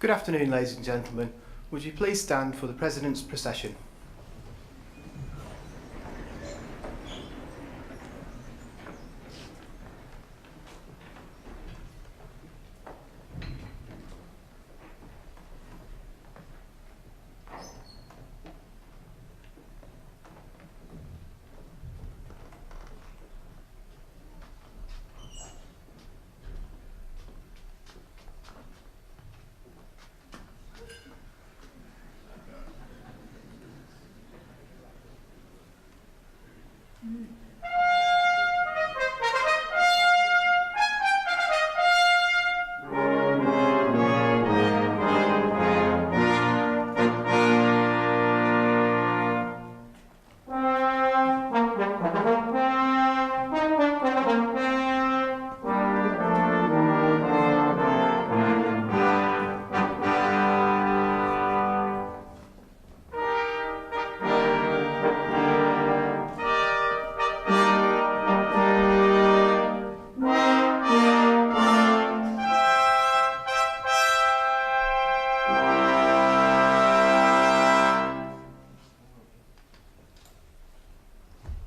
Good afternoon, ladies and gentlemen. Would you please stand for the President's procession?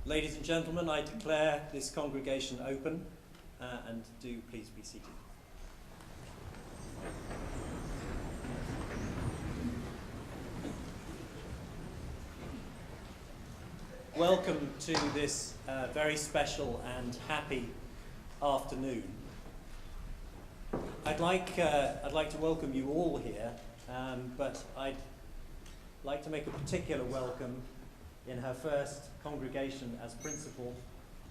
Ladies and gentlemen, I declare this congregation open, and do please be seated. Welcome to this very special and happy afternoon. I'd like to welcome you all here, but I'd like to make a particular welcome in her first congregation as principal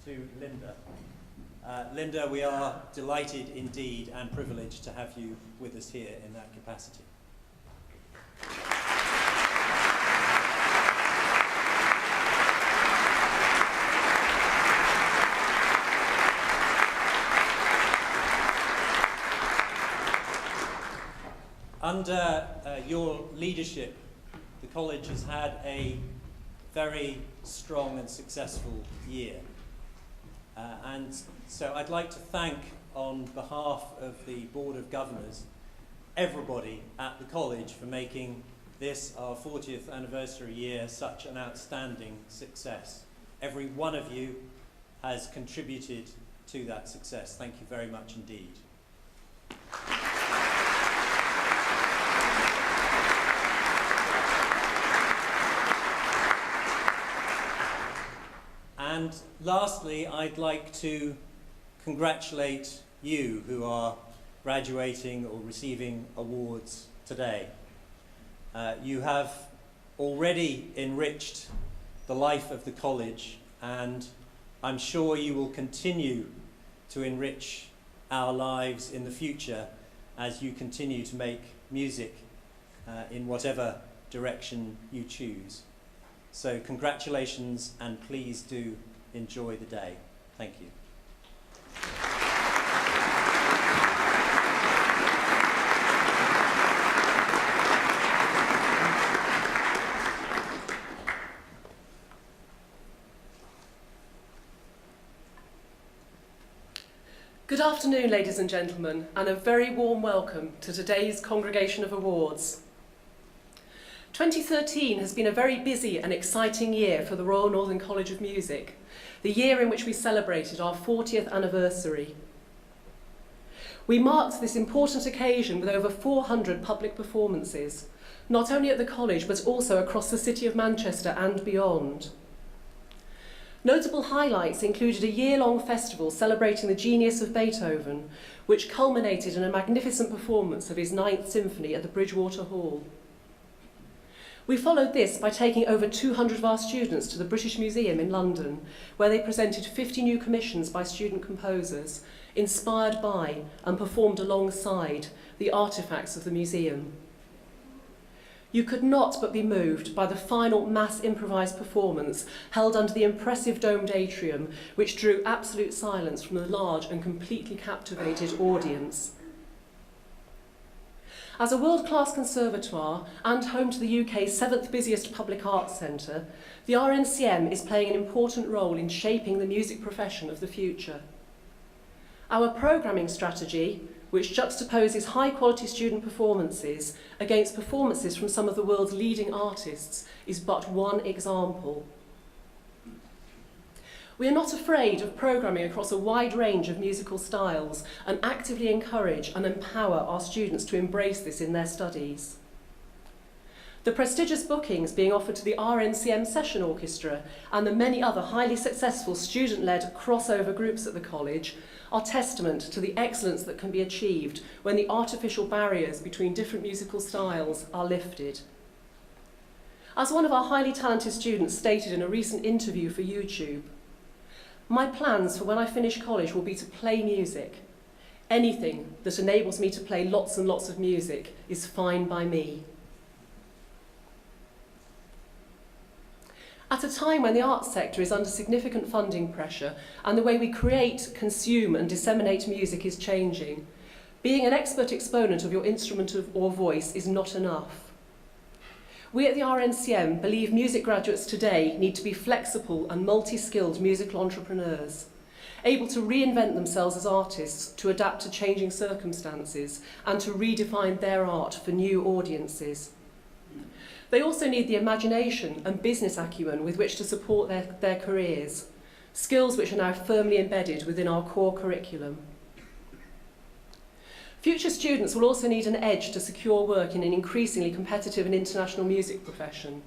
to Linda. Linda, we are delighted indeed and privileged to have you with us here in that capacity. Under your leadership, the college has had a very strong and successful year. And so I'd like to thank, on behalf of the Board of Governors, everybody at the college for making this, our 40th anniversary year, such an outstanding success. Every one of you has contributed to that success. Thank you very much indeed. And lastly, I'd like to congratulate you who are graduating or receiving awards today. You have already enriched the life of the college, and I'm sure you will continue to enrich our lives in the future as you continue to make music in whatever direction you choose. So congratulations, and please do enjoy the day. Thank you. Good afternoon, ladies and gentlemen, and a very warm welcome to today's Congregation of Awards. 2013 has been a very busy and exciting year for the Royal Northern College of Music, the year in which we celebrated our 40th anniversary. We marked this important occasion with over 400 public performances, not only at the college but also across the city of Manchester and beyond. Notable highlights included a year-long festival celebrating the genius of Beethoven, which culminated in a magnificent performance of his Ninth Symphony at the Bridgewater Hall. We followed this by taking over 200 of our students to the British Museum in London, where they presented 50 new commissions by student composers, inspired by and performed alongside the artefacts of the museum. You could not but be moved by the final mass improvised performance held under the impressive domed atrium, which drew absolute silence from the large and completely captivated audience. As a world-class conservatoire and home to the UK's 7th busiest public arts centre, the RNCM is playing an important role in shaping the music profession of the future. Our programming strategy, which juxtaposes high-quality student performances against performances from some of the world's leading artists, is but one example. We are not afraid of programming across a wide range of musical styles and actively encourage and empower our students to embrace this in their studies. The prestigious bookings being offered to the RNCM Session Orchestra and the many other highly successful student-led crossover groups at the college are testament to the excellence that can be achieved when the artificial barriers between different musical styles are lifted. As one of our highly talented students stated in a recent interview for YouTube, "My plans for when I finish college will be to play music. Anything that enables me to play lots and lots of music is fine by me." At a time when the arts sector is under significant funding pressure and the way we create, consume and disseminate music is changing, being an expert exponent of your instrument or voice is not enough. We at the RNCM believe music graduates today need to be flexible and multi-skilled musical entrepreneurs, able to reinvent themselves as artists to adapt to changing circumstances and to redefine their art for new audiences. They also need the imagination and business acumen with which to support their careers, skills which are now firmly embedded within our core curriculum. Future students will also need an edge to secure work in an increasingly competitive and international music profession.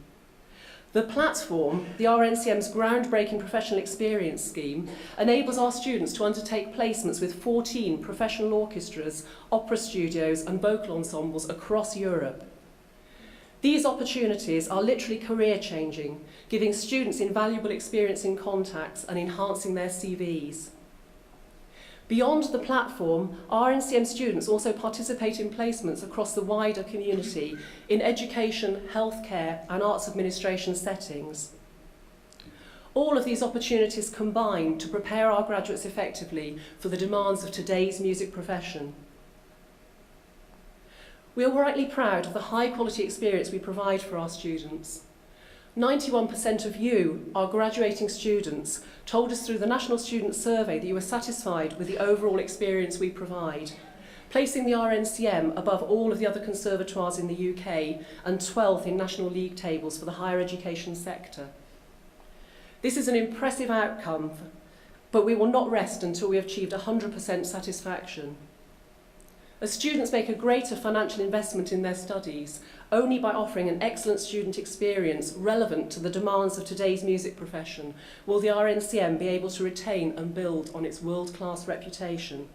The platform, the RNCM's groundbreaking professional experience scheme, enables our students to undertake placements with 14 professional orchestras, opera studios and vocal ensembles across Europe. These opportunities are literally career-changing, giving students invaluable experience in contacts and enhancing their CVs. Beyond the platform, RNCM students also participate in placements across the wider community in education, healthcare and arts administration settings. All of these opportunities combine to prepare our graduates effectively for the demands of today's music profession. We are rightly proud of the high-quality experience we provide for our students. 91% of you, our graduating students, told us through the National Student Survey that you were satisfied with the overall experience we provide, placing the RNCM above all of the other conservatoires in the UK and 12th in national league tables for the higher education sector. This is an impressive outcome, but we will not rest until we have achieved 100% satisfaction. As students make a greater financial investment in their studies, only by offering an excellent student experience relevant to the demands of today's music profession will the RNCM be able to retain and build on its world-class reputation.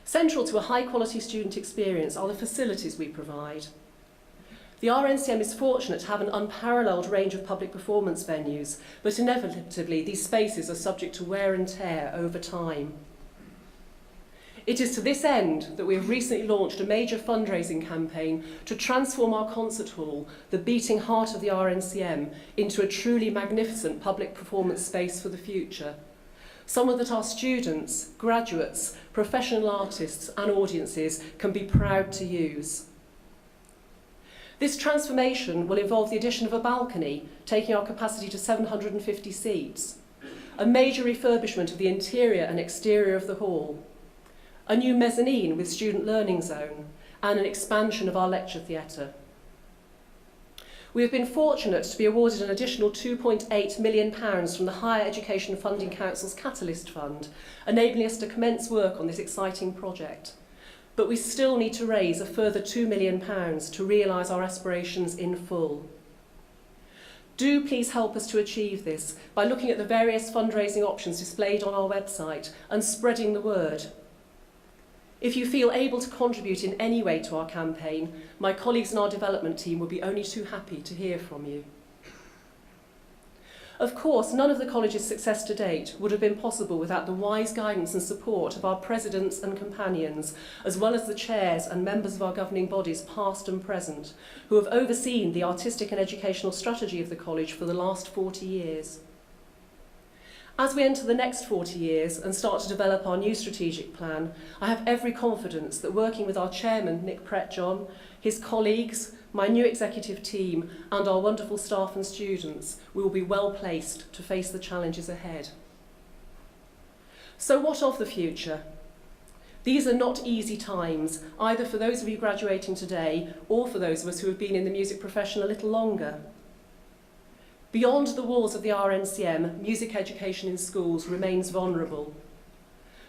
Central to a high-quality student experience are the facilities we provide. The RNCM is fortunate to have an unparalleled range of public performance venues, but inevitably these spaces are subject to wear and tear over time. It is to this end that we have recently launched a major fundraising campaign to transform our concert hall, the beating heart of the RNCM, into a truly magnificent public performance space for the future. Somewhere that our students, graduates, professional artists and audiences can be proud to use. This transformation will involve the addition of a balcony, taking our capacity to 750 seats, a major refurbishment of the interior and exterior of the hall, a new mezzanine with student learning zone, and an expansion of our lecture theatre. We have been fortunate to be awarded an additional £2.8 million from the Higher Education Funding Council's Catalyst Fund, enabling us to commence work on this exciting project. But we still need to raise a further £2 million to realise our aspirations in full. Do please help us to achieve this by looking at the various fundraising options displayed on our website and spreading the word. If you feel able to contribute in any way to our campaign, my colleagues in our development team will be only too happy to hear from you. Of course, none of the college's success to date would have been possible without the wise guidance and support of our presidents and companions, as well as the chairs and members of our governing bodies, past and present, who have overseen the artistic and educational strategy of the college for the last 40 years. As we enter the next 40 years and start to develop our new strategic plan, I have every confidence that working with our chairman, Nick Pretjohn, his colleagues, my new executive team and our wonderful staff and students, we will be well placed to face the challenges ahead. So what of the future? These are not easy times, either for those of you graduating today or for those of us who have been in the music profession a little longer. Beyond the walls of the RNCM, music education in schools remains vulnerable.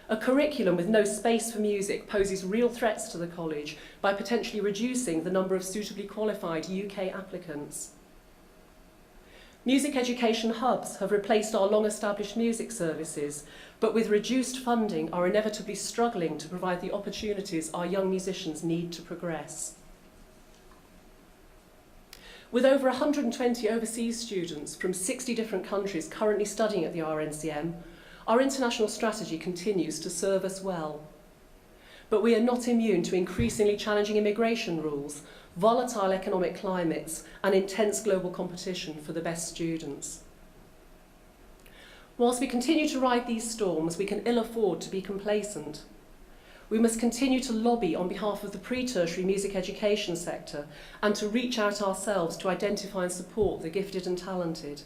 A curriculum with no space for music poses real threats to the college by potentially reducing the number of suitably qualified UK applicants. Music education hubs have replaced our long-established music services, but with reduced funding are inevitably struggling to provide the opportunities our young musicians need to progress. With over 120 overseas students from 60 different countries currently studying at the RNCM, our international strategy continues to serve us well. But we are not immune to increasingly challenging immigration rules, volatile economic climates, and intense global competition for the best students. Whilst we continue to ride these storms, we can ill afford to be complacent. We must continue to lobby on behalf of the pre-tertiary music education sector and to reach out ourselves to identify and support the gifted and talented.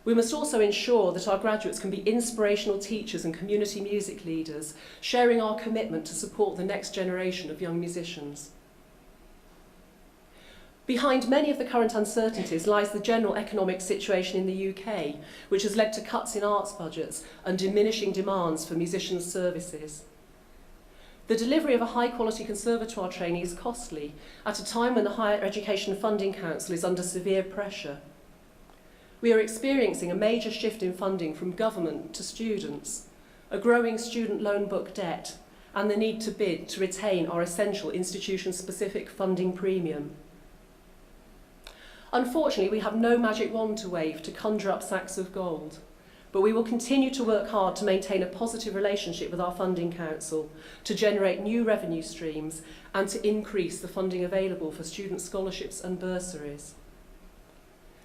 We must also ensure that our graduates can be inspirational teachers and community music leaders, sharing our commitment to support the next generation of young musicians. Behind many of the current uncertainties lies the general economic situation in the UK, which has led to cuts in arts budgets and diminishing demands for musicians' services. The delivery of a high-quality conservatoire training is costly, at a time when the Higher Education Funding Council is under severe pressure. We are experiencing a major shift in funding from government to students, a growing student loan book debt, and the need to bid to retain our essential institution-specific funding premium. Unfortunately, we have no magic wand to wave to conjure up sacks of gold, but we will continue to work hard to maintain a positive relationship with our funding council, to generate new revenue streams, and to increase the funding available for student scholarships and bursaries.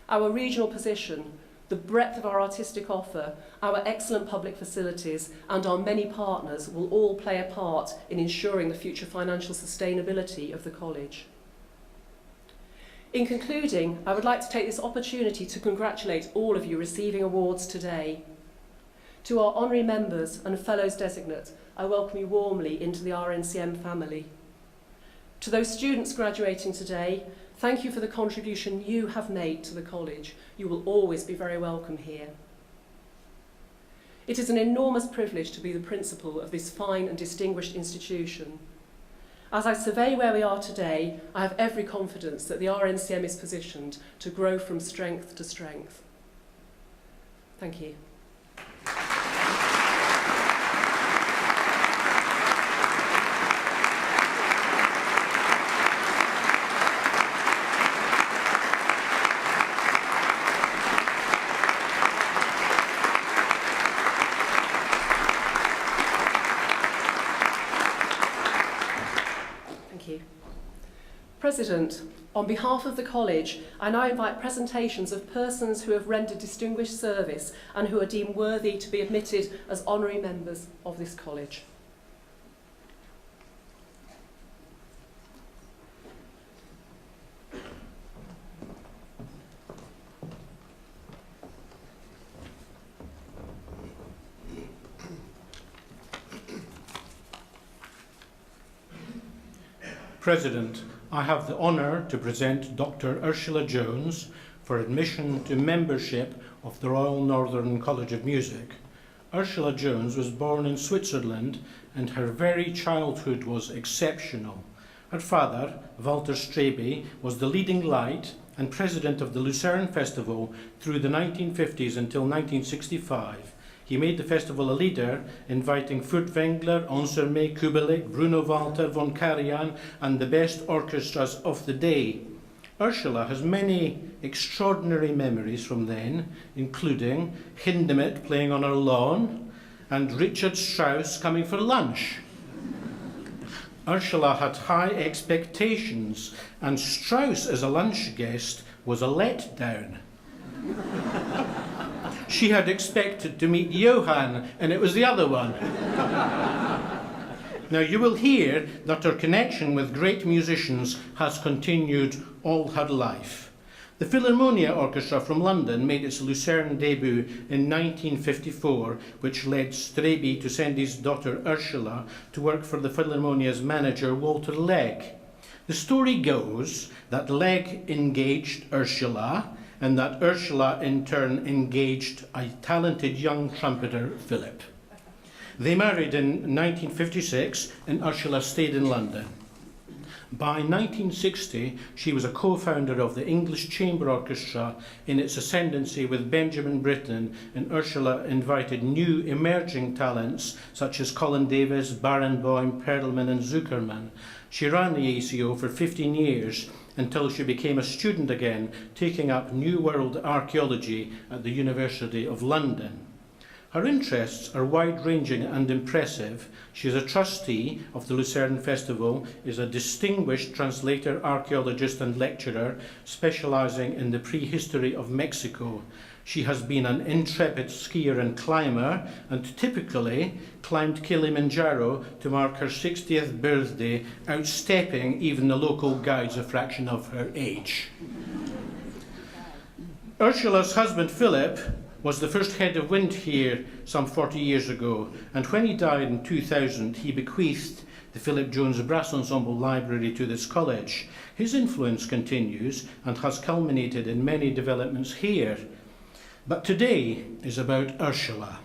Our regional position, the breadth of our artistic offer, our excellent public facilities, and our many partners will all play a part in ensuring the future financial sustainability of the college. In concluding, I would like to take this opportunity to congratulate all of you receiving awards today. To our honorary members and fellows designate, I welcome you warmly into the RNCM family. To those students graduating today, thank you for the contribution you have made to the college. You will always be very welcome here. It is an enormous privilege to be the principal of this fine and distinguished institution. As I survey where we are today, I have every confidence that the RNCM is positioned to grow from strength to strength. Thank you. President, on behalf of the college, I now invite presentations of persons who have rendered distinguished service and who are deemed worthy to be admitted as honorary members of this college. President, I have the honour to present Dr. Ursula Jones for admission to membership of the Royal Northern College of Music. Ursula Jones was born in Switzerland and her very childhood was exceptional. Her father, Walter Strebe, was the leading light and president of the Lucerne Festival through the 1950s until 1965. He made the festival a leader, inviting Furtwängler, Ansermet, Kubelik, Bruno Walter, von Karajan, and the best orchestras of the day. Ursula has many extraordinary memories from then, including Hindemith playing on her lawn and Richard Strauss coming for lunch. Ursula had high expectations, and Strauss as a lunch guest was a letdown. She had expected to meet Johann, and it was the other one. Now, you will hear that her connection with great musicians has continued all her life. The Philharmonia Orchestra from London made its Lucerne debut in 1954, which led Strebe to send his daughter Ursula to work for the Philharmonia's manager Walter Legg. The story goes that Legg engaged Ursula, and that Ursula in turn engaged a talented young trumpeter, Philip. They married in 1956, and Ursula stayed in London. By 1960, she was a co-founder of the English Chamber Orchestra in its ascendancy with Benjamin Britten, and Ursula invited new emerging talents such as Colin Davis, Barenboim, Perlman and Zuckerman. She ran the ACO for 15 years until she became a student again, taking up New World archaeology at the University of London. Her interests are wide-ranging and impressive. She is a trustee of the Lucerne Festival, is a distinguished translator, archaeologist and lecturer, specialising in the prehistory of Mexico. She has been an intrepid skier and climber, and typically climbed Kilimanjaro to mark her 60th birthday, outstepping even the local guides a fraction of her age. Ursula's husband Philip was the first head of wind here some 40 years ago, and when he died in 2000, he bequeathed the Philip Jones Brass Ensemble Library to this college. His influence continues and has culminated in many developments here. But today is about Ursula.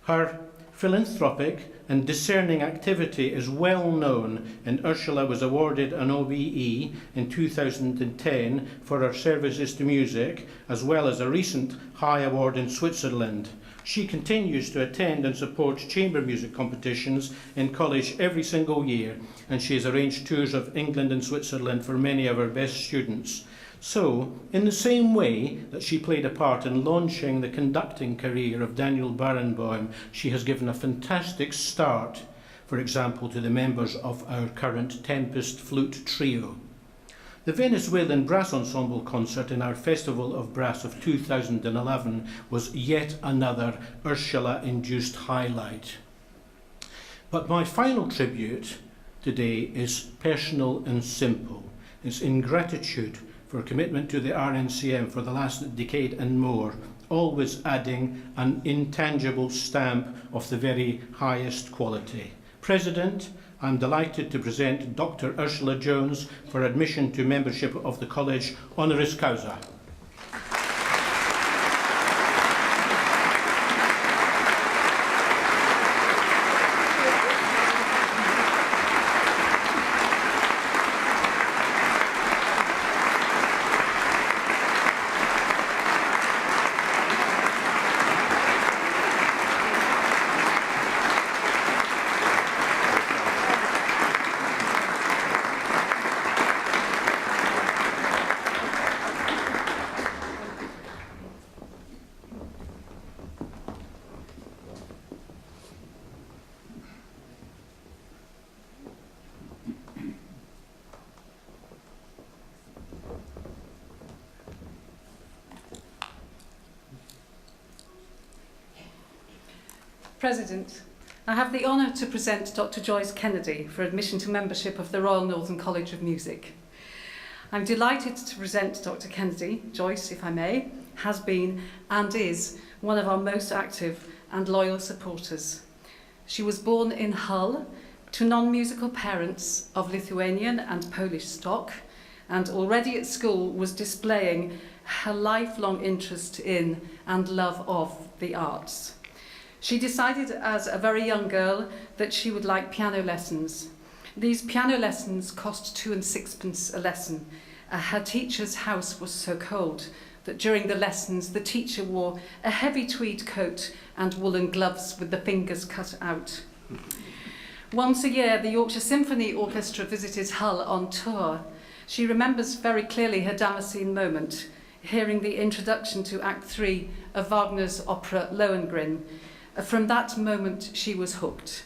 Her philanthropic and discerning activity is well known, and Ursula was awarded an OBE in 2010 for her services to music, as well as a recent high award in Switzerland. She continues to attend and support chamber music competitions in college every single year, and she has arranged tours of England and Switzerland for many of her best students. So, in the same way that she played a part in launching the conducting career of Daniel Barenboim, she has given a fantastic start, for example, to the members of our current Tempest Flute Trio. The Venezuelan Brass Ensemble concert in our Festival of Brass of 2011 was yet another Ursula-induced highlight. But my final tribute today is personal and simple. It's in gratitude for commitment to the RNCM for the last decade and more, always adding an intangible stamp of the very highest quality. President, I'm delighted to present Dr. Ursula Jones for admission to membership of the College honoris causa. President, I have the honour to present Dr. Joyce Kennedy for admission to membership of the Royal Northern College of Music. I'm delighted to present Dr. Kennedy. Joyce, if I may, has been and is one of our most active and loyal supporters. She was born in Hull to non-musical parents of Lithuanian and Polish stock, and already at school was displaying her lifelong interest in and love of the arts. She decided as a very young girl that she would like piano lessons. These piano lessons cost 2 and 6 a lesson. Her teacher's house was so cold that during the lessons the teacher wore a heavy tweed coat and woolen gloves with the fingers cut out. Once a year, the Yorkshire Symphony Orchestra visited Hull on tour. She remembers very clearly her Damascene moment, hearing the introduction to Act 3 of Wagner's opera Lohengrin. From that moment, she was hooked.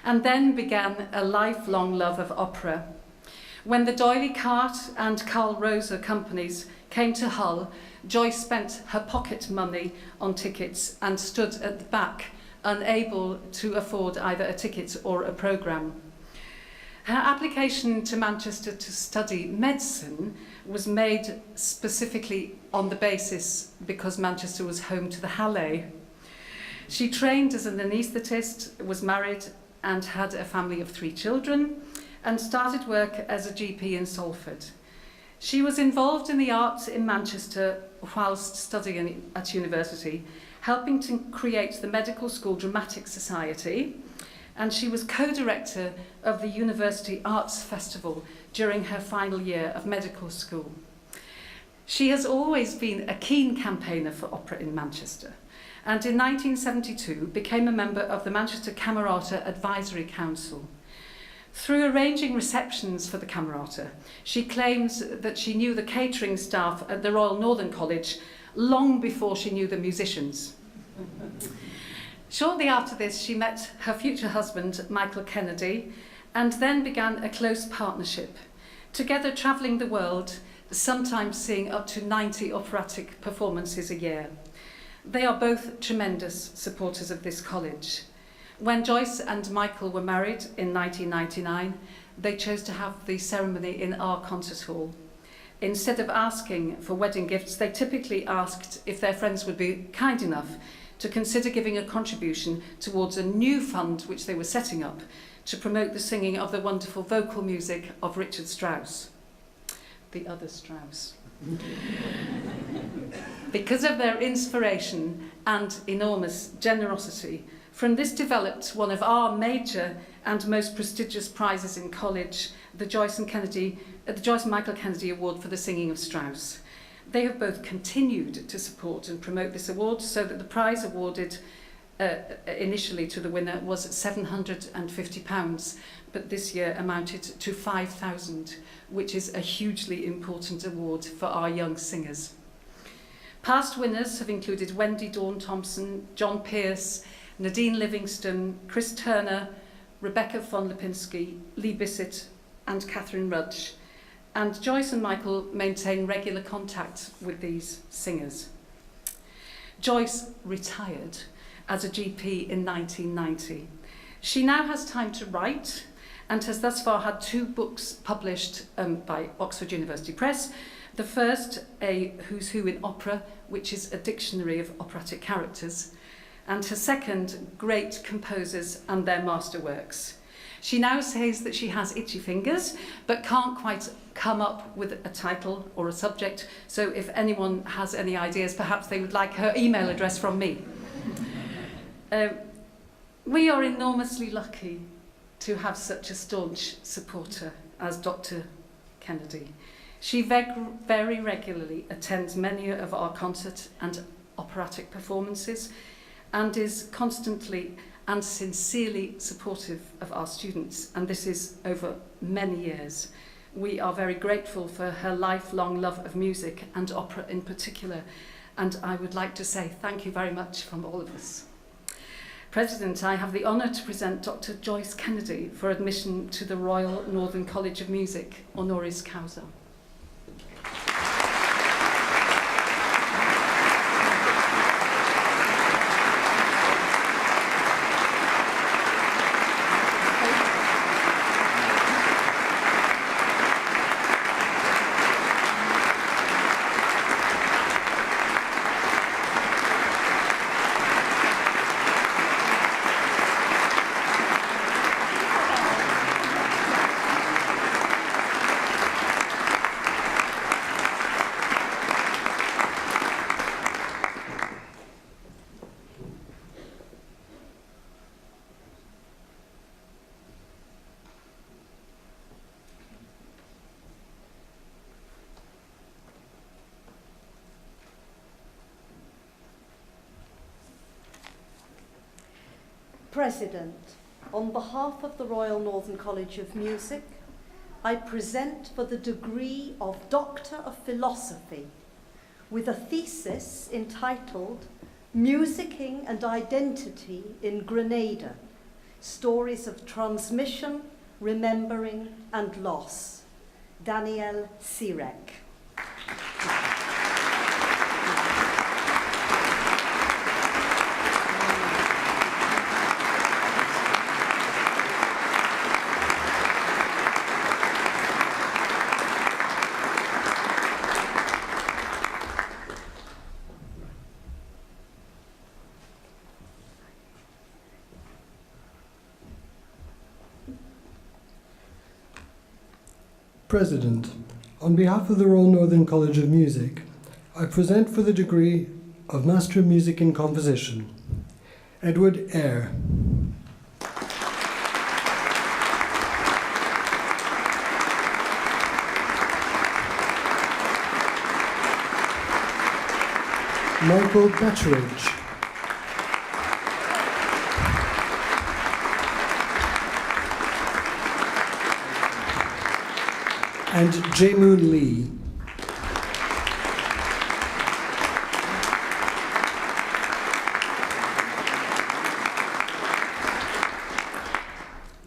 And then began a lifelong love of opera. When the D'Oyly Cart and Carl Rosa companies came to Hull, Joyce spent her pocket money on tickets and stood at the back, unable to afford either a ticket or a programme. Her application to Manchester to study medicine was made specifically on the basis because Manchester was home to the Halle. She trained as an anaesthetist, was married and had a family of 3 children, and started work as a GP in Salford. She was involved in the arts in Manchester whilst studying at university, helping to create the Medical School Dramatic Society, and she was co-director of the University Arts Festival during her final year of medical school. She has always been a keen campaigner for opera in Manchester, and in 1972 became a member of the Manchester Camerata Advisory Council. Through arranging receptions for the Camerata, she claims that she knew the catering staff at the Royal Northern College long before she knew the musicians. Shortly after this, she met her future husband, Michael Kennedy, and then began a close partnership, together travelling the world, sometimes seeing up to 90 operatic performances a year. They are both tremendous supporters of this college. When Joyce and Michael were married in 1999, they chose to have the ceremony in our concert hall. Instead of asking for wedding gifts, they typically asked if their friends would be kind enough to consider giving a contribution towards a new fund which they were setting up to promote the singing of the wonderful vocal music of Richard Strauss, the other Strauss. Because of their inspiration and enormous generosity, from this developed one of our major and most prestigious prizes in college, the Joyce and Michael Kennedy Award for the Singing of Strauss. They have both continued to support and promote this award, so that the prize awarded initially to the winner was £750, but this year amounted to £5,000, which is a hugely important award for our young singers. Past winners have included Wendy Dawn Thompson, John Pearce, Nadine Livingston, Chris Turner, Rebecca von Lipinski, Lee Bissett and Catherine Rudge. And Joyce and Michael maintain regular contact with these singers. Joyce retired as a GP in 1990. She now has time to write and has thus far had 2 books published by Oxford University Press. The first, a Who's Who in Opera, which is a dictionary of operatic characters, and her second, Great Composers and Their Masterworks. She now says that she has itchy fingers, but can't quite come up with a title or a subject, so if anyone has any ideas, perhaps they would like her email address from me. We are enormously lucky to have such a staunch supporter as Dr. Kennedy. She very regularly attends many of our concert and operatic performances and is constantly and sincerely supportive of our students, and this is over many years. We are very grateful for her lifelong love of music and opera in particular, and I would like to say thank you very much from all of us. President, I have the honour to present Dr. Joyce Kennedy for admission to the Royal Northern College of Music, honoris causa. President, on behalf of the Royal Northern College of Music, I present for the degree of Doctor of Philosophy with a thesis entitled Musicking and Identity in Grenada, Stories of Transmission, Remembering and Loss, Daniel Sirek. President, on behalf of the Royal Northern College of Music, I present for the degree of Master of Music in Composition, Edward Eyre. Michael Betteridge. And Jae-moon Lee.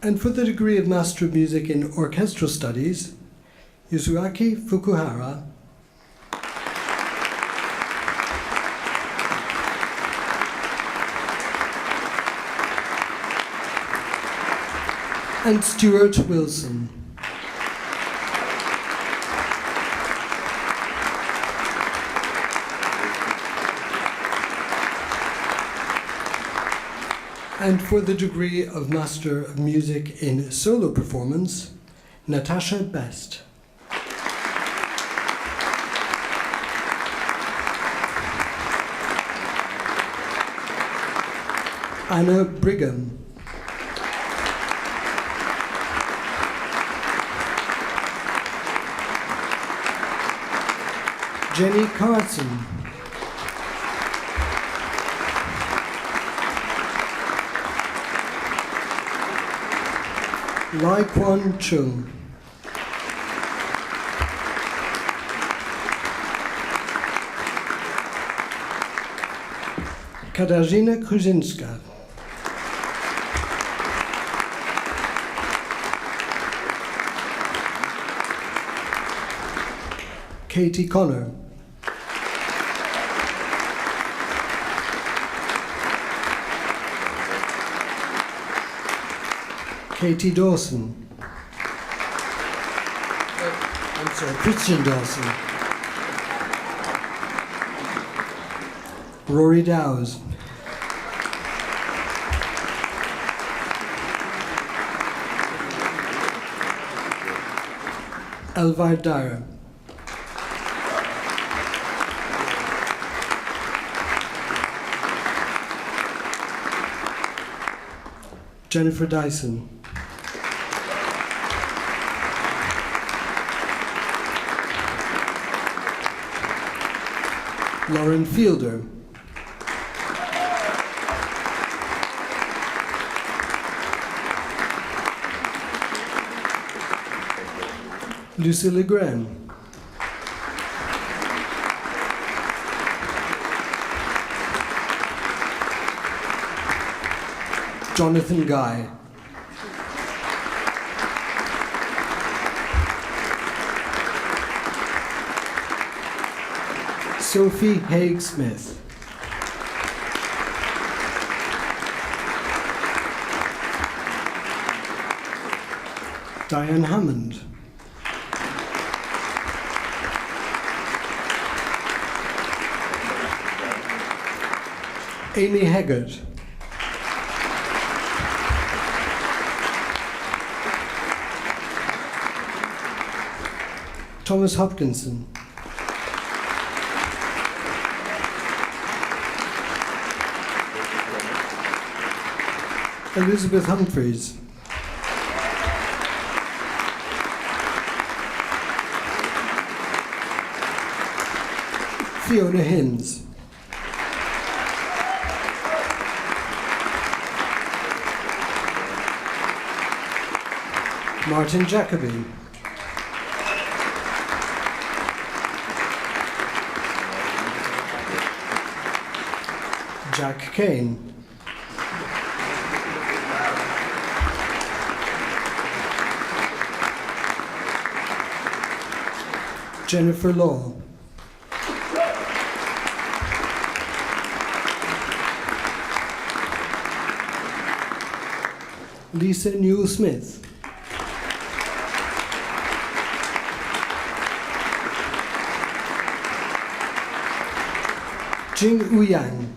And for the degree of Master of Music in Orchestral Studies, Yasuaki Fukuhara, and Stuart Wilson. And for the degree of Master of Music in Solo Performance, Natasha Best. Anna Brigham. Jenny Carson. Lai Kwan Chung. Katarzyna Krzyżynska. Katie Connor. Katie Dawson. Christian Dawson. Rory Dowes. Elvire Dyer. Jennifer Dyson. Lauren Fielder. Lucy Legrand. Jonathan Guy. Sophie Haig Smith. Diane Hammond. Amy Haggard. Thomas Hopkinson. Elizabeth Humphreys. Fiona Hinds. Martin Jacobi. Jack Kane. Jennifer Law. Lisa Newell-Smith. Jing Ouyang.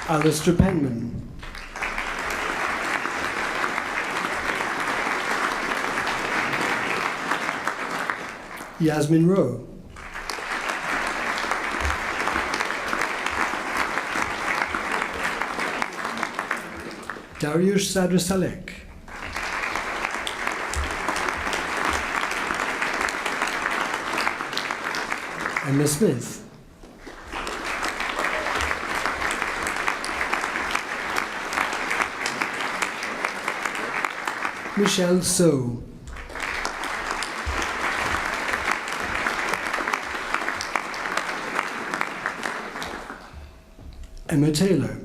Alistair Penman. Yasmin Rowe. Dariush Sadr-Salek. Emma Smith. Michelle So. Emma Taylor.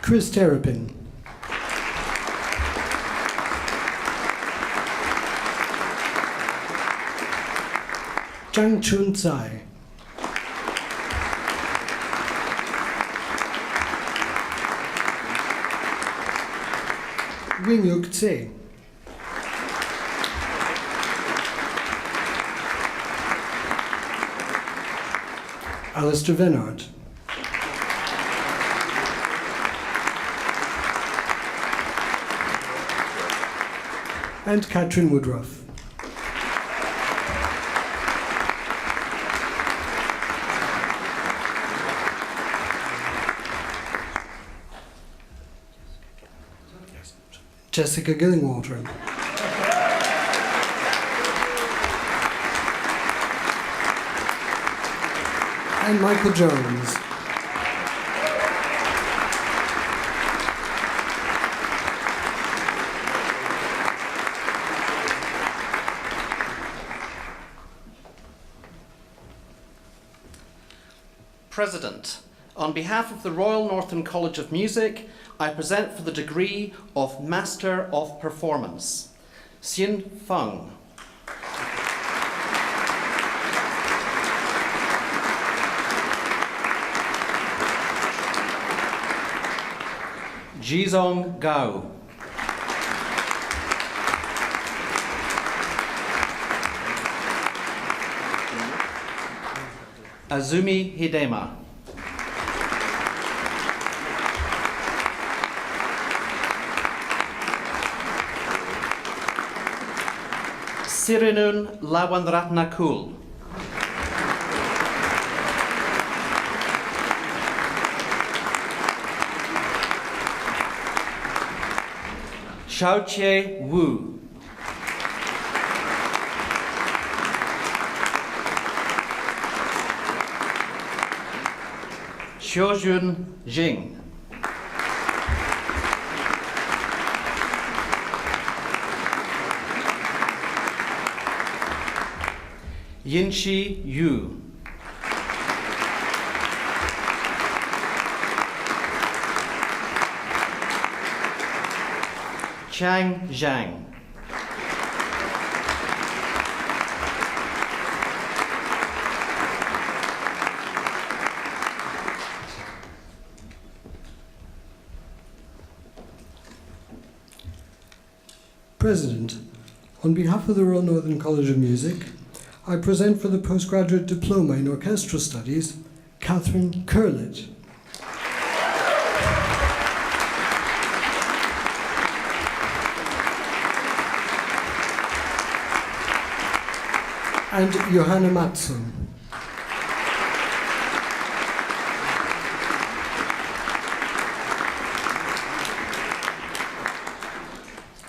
Chris Terrapin. Zhang Chun Tsai. Wing Yuk Tse. Alistair Venard. And Catherine Woodruff. Jessica Gillingwater. And Michael Jones. President, on behalf of the Royal Northern College of Music, I present for the degree of Master of Performance, Xin Feng. Jizong Gao. Azumi Hidema. Sirinun Lawanratnakul. Xiaoqie Wu. Xiujun Jing. Yinxi Yu. Chang Zhang. President, on behalf of the Royal Northern College of Music, I present for the postgraduate diploma in orchestral studies, Catherine Curlett. And Johanna Mattsson.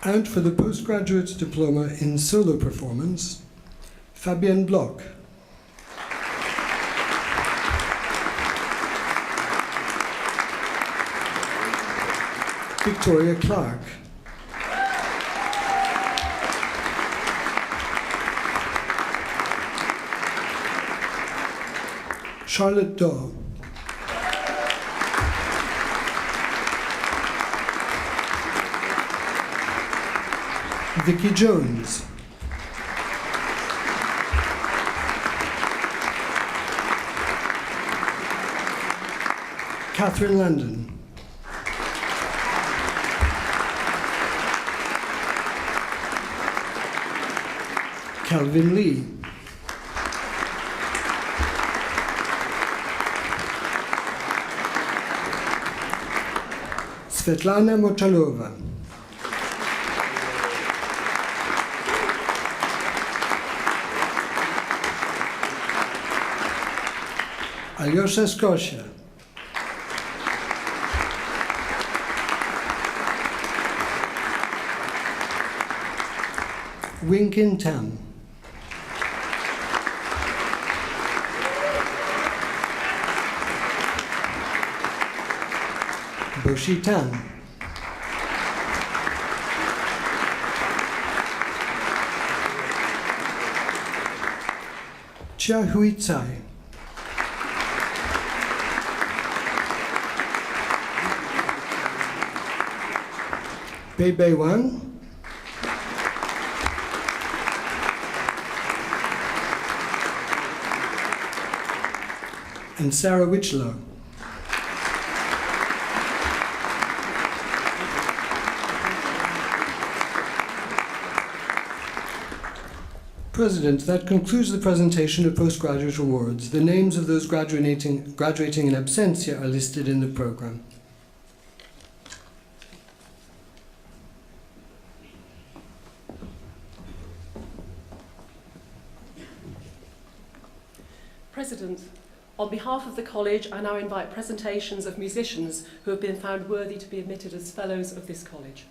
And for the postgraduate diploma in solo performance, Fabienne Bloch. Victoria Clark. Charlotte Daw. Vicky Jones. Catherine Landon. Calvin Lee. Svetlana Mochalova. Alyosha Skosia. Winkin Tam. Boshi Tan. Chia Hui Tsai. Bei Bei Wang. And Sarah Wichlow. President, that concludes the presentation of postgraduate awards. The names of those graduating in absentia are listed in the program. President, on behalf of the College, I now invite presentations of musicians who have been found worthy to be admitted as Fellows of this College.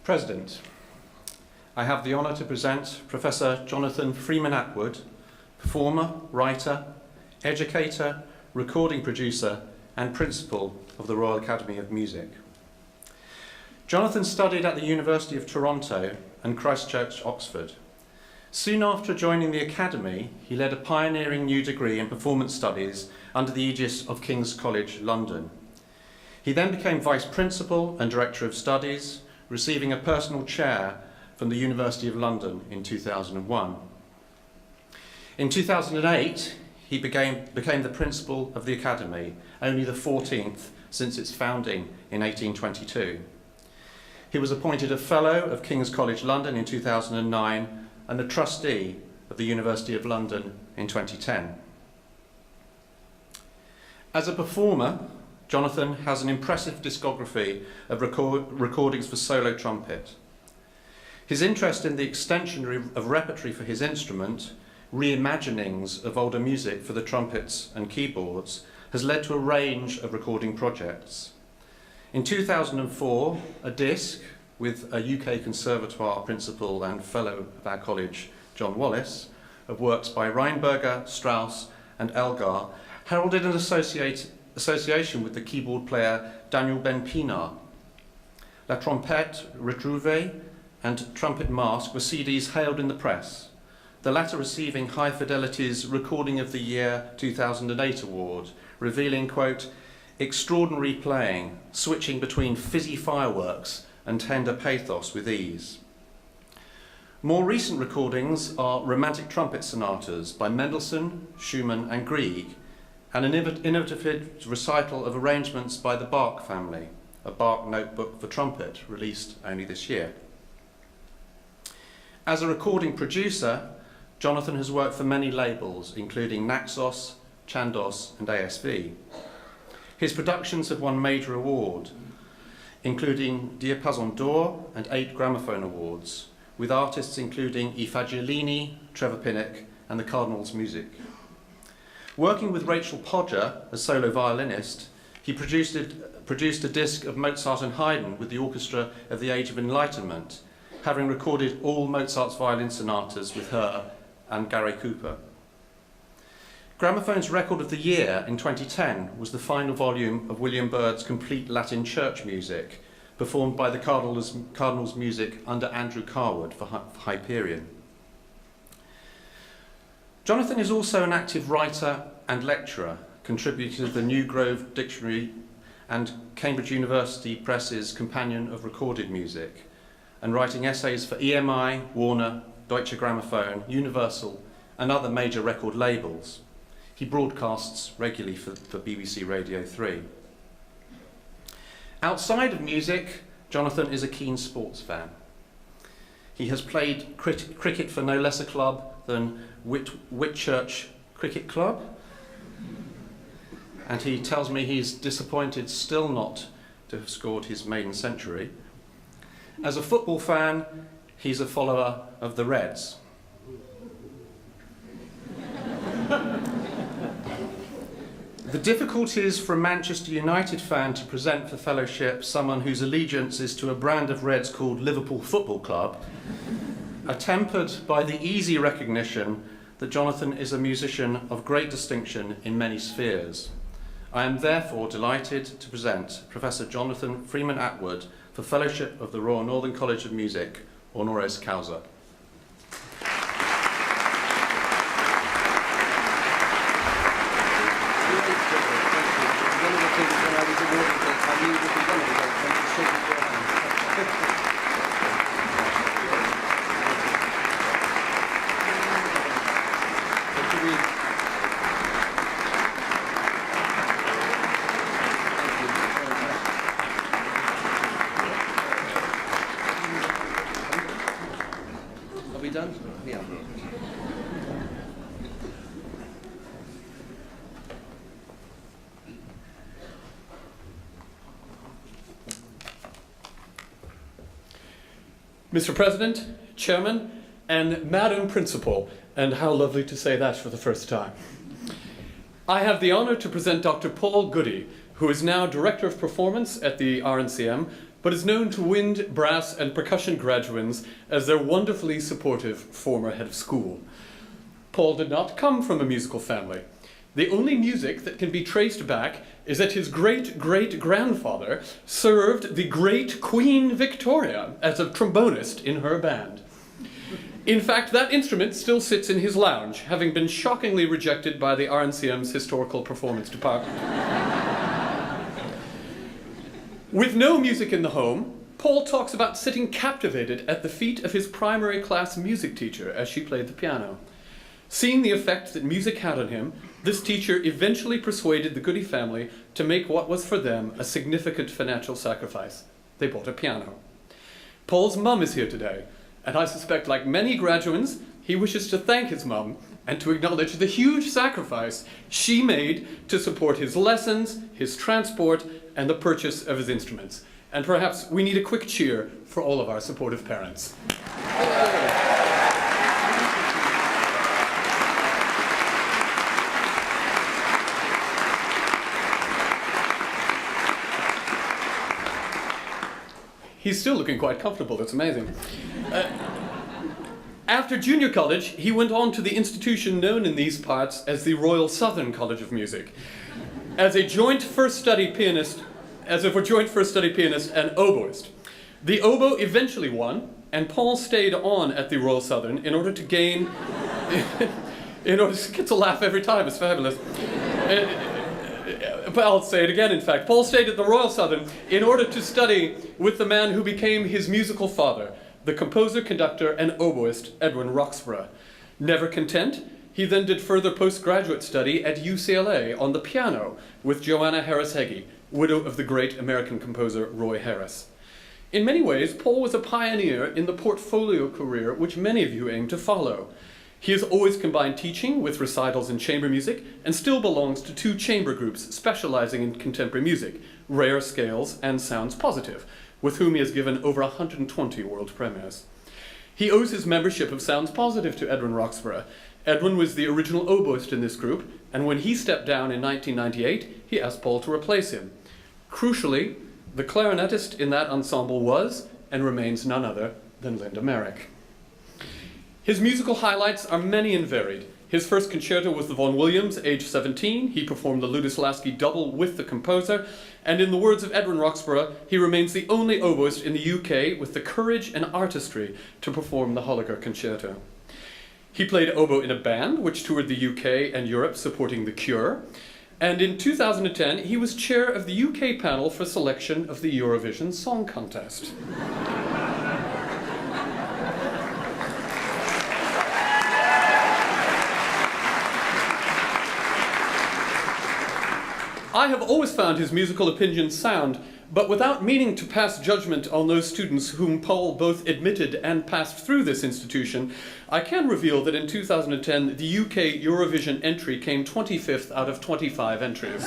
President, I have the honour to present Professor Jonathan Freeman Atwood, performer, writer, educator, recording producer and principal of the Royal Academy of Music. Jonathan studied at the University of Toronto and Christ Church, Oxford. Soon after joining the Academy, he led a pioneering new degree in performance studies under the aegis of King's College, London. He then became Vice Principal and Director of Studies, receiving a personal chair from the University of London in 2001. In 2008, he became the principal of the Academy, only the 14th since its founding in 1822. He was appointed a Fellow of King's College London in 2009 and a Trustee of the University of London in 2010. As a performer, Jonathan has an impressive discography of recordings for solo trumpet. His interest in the extension of repertory for his instrument, reimaginings of older music for the trumpets and keyboards, has led to a range of recording projects. In 2004, a disc with a UK Conservatoire principal and fellow of our college, John Wallace, of works by Reinberger, Strauss and Elgar, heralded an association with the keyboard player Daniel Ben Pinar. La Trompette Retrouvée and Trumpet Masque were CDs hailed in the press, the latter receiving High Fidelity's Recording of the Year 2008 award, revealing, quote, extraordinary playing, switching between fizzy fireworks and tender pathos with ease. More recent recordings are Romantic Trumpet Sonatas by Mendelssohn, Schumann and Grieg, and an innovative recital of arrangements by the Bach family, a Bach notebook for trumpet released only this year. As a recording producer, Jonathan has worked for many labels, including Naxos, Chandos and ASV. His productions have won major awards, including Diapason d'Or and 8 Gramophone Awards, with artists including I Fagiolini, Trevor Pinnock and the Cardinals Music. Working with Rachel Podger as solo violinist, he produced a disc of Mozart and Haydn with the Orchestra of the Age of Enlightenment, having recorded all Mozart's violin sonatas with her and Gary Cooper. Gramophone's Record of the Year in 2010 was the final volume of William Byrd's Complete Latin Church Music, performed by the Cardinals Music under Andrew Carwood for Hyperion. Jonathan is also an active writer and lecturer, contributing to the New Grove Dictionary and Cambridge University Press's Companion of Recorded Music, and writing essays for EMI, Warner, Deutsche Grammophon, Universal and other major record labels. He broadcasts regularly for BBC Radio 3. Outside of music, Jonathan is a keen sports fan. He has played cricket for no less a club than Whitchurch Cricket Club, and he tells me he's disappointed still not to have scored his maiden century. As a football fan, he's a follower of the Reds. The difficulties for a Manchester United fan to present for fellowship someone whose allegiance is to a brand of Reds called Liverpool Football Club are tempered by the easy recognition that Jonathan is a musician of great distinction in many spheres. I am therefore delighted to present Professor Jonathan Freeman Atwood for Fellowship of the Royal Northern College of Music, honoris causa. Are we done? Yeah. Mr. President, Chairman, and Madam Principal, and how lovely to say that for the first time. I have the honor to present Dr. Paul Goody, who is now Director of Performance at the RNCM, but is known to wind, brass, and percussion graduates as their wonderfully supportive former head of school. Paul did not come from a musical family. The only music that can be traced back is that his great-great-grandfather served the great Queen Victoria as a trombonist in her band. In fact, that instrument still sits in his lounge, having been shockingly rejected by the RNCM's Historical Performance Department. With no music in the home, Paul talks about sitting captivated at the feet of his primary class music teacher as she played the piano. Seeing the effect that music had on him, this teacher eventually persuaded the Goody family to make what was for them a significant financial sacrifice. They bought a piano. Paul's mum is here today, and I suspect, like many graduates, he wishes to thank his mum and to acknowledge the huge sacrifice she made to support his lessons, his transport, and the purchase of his instruments. And perhaps we need a quick cheer for all of our supportive parents. He's still looking quite comfortable, that's amazing. After junior college, he went on to the institution known in these parts as the Royal Southern College of Music. As a joint first study pianist and oboist. The oboe eventually won, and Paul stayed on at the Royal Southern in order to gain, gets a laugh every time, it's fabulous. But I'll say it again, in fact. Paul stayed at the Royal Southern in order to study with the man who became his musical father, the composer, conductor, and oboist, Edwin Roxburgh. Never content, he then did further postgraduate study at UCLA on the piano with Joanna Harris Heggie, widow of the great American composer Roy Harris. In many ways, Paul was a pioneer in the portfolio career which many of you aim to follow. He has always combined teaching with recitals in chamber music and still belongs to two chamber groups specializing in contemporary music, Rare Scales and Sounds Positive, with whom he has given over 120 world premieres. He owes his membership of Sounds Positive to Edwin Roxburgh. Edwin was the original oboist in this group, and when he stepped down in 1998, he asked Paul to replace him. Crucially, the clarinetist in that ensemble was, and remains none other than Linda Merrick. His musical highlights are many and varied. His first concerto was the Vaughan Williams, age 17. He performed the Lutoslawski double with the composer, and in the words of Edwin Roxburgh, he remains the only oboist in the UK with the courage and artistry to perform the Holliger concerto. He played oboe in a band which toured the UK and Europe supporting The Cure, and in 2010 he was chair of the UK panel for selection of the Eurovision Song Contest. I have always found his musical opinions sound, But without meaning to pass judgment on those students whom Paul both admitted and passed through this institution, I can reveal that in 2010, the UK Eurovision entry came 25th out of 25 entries.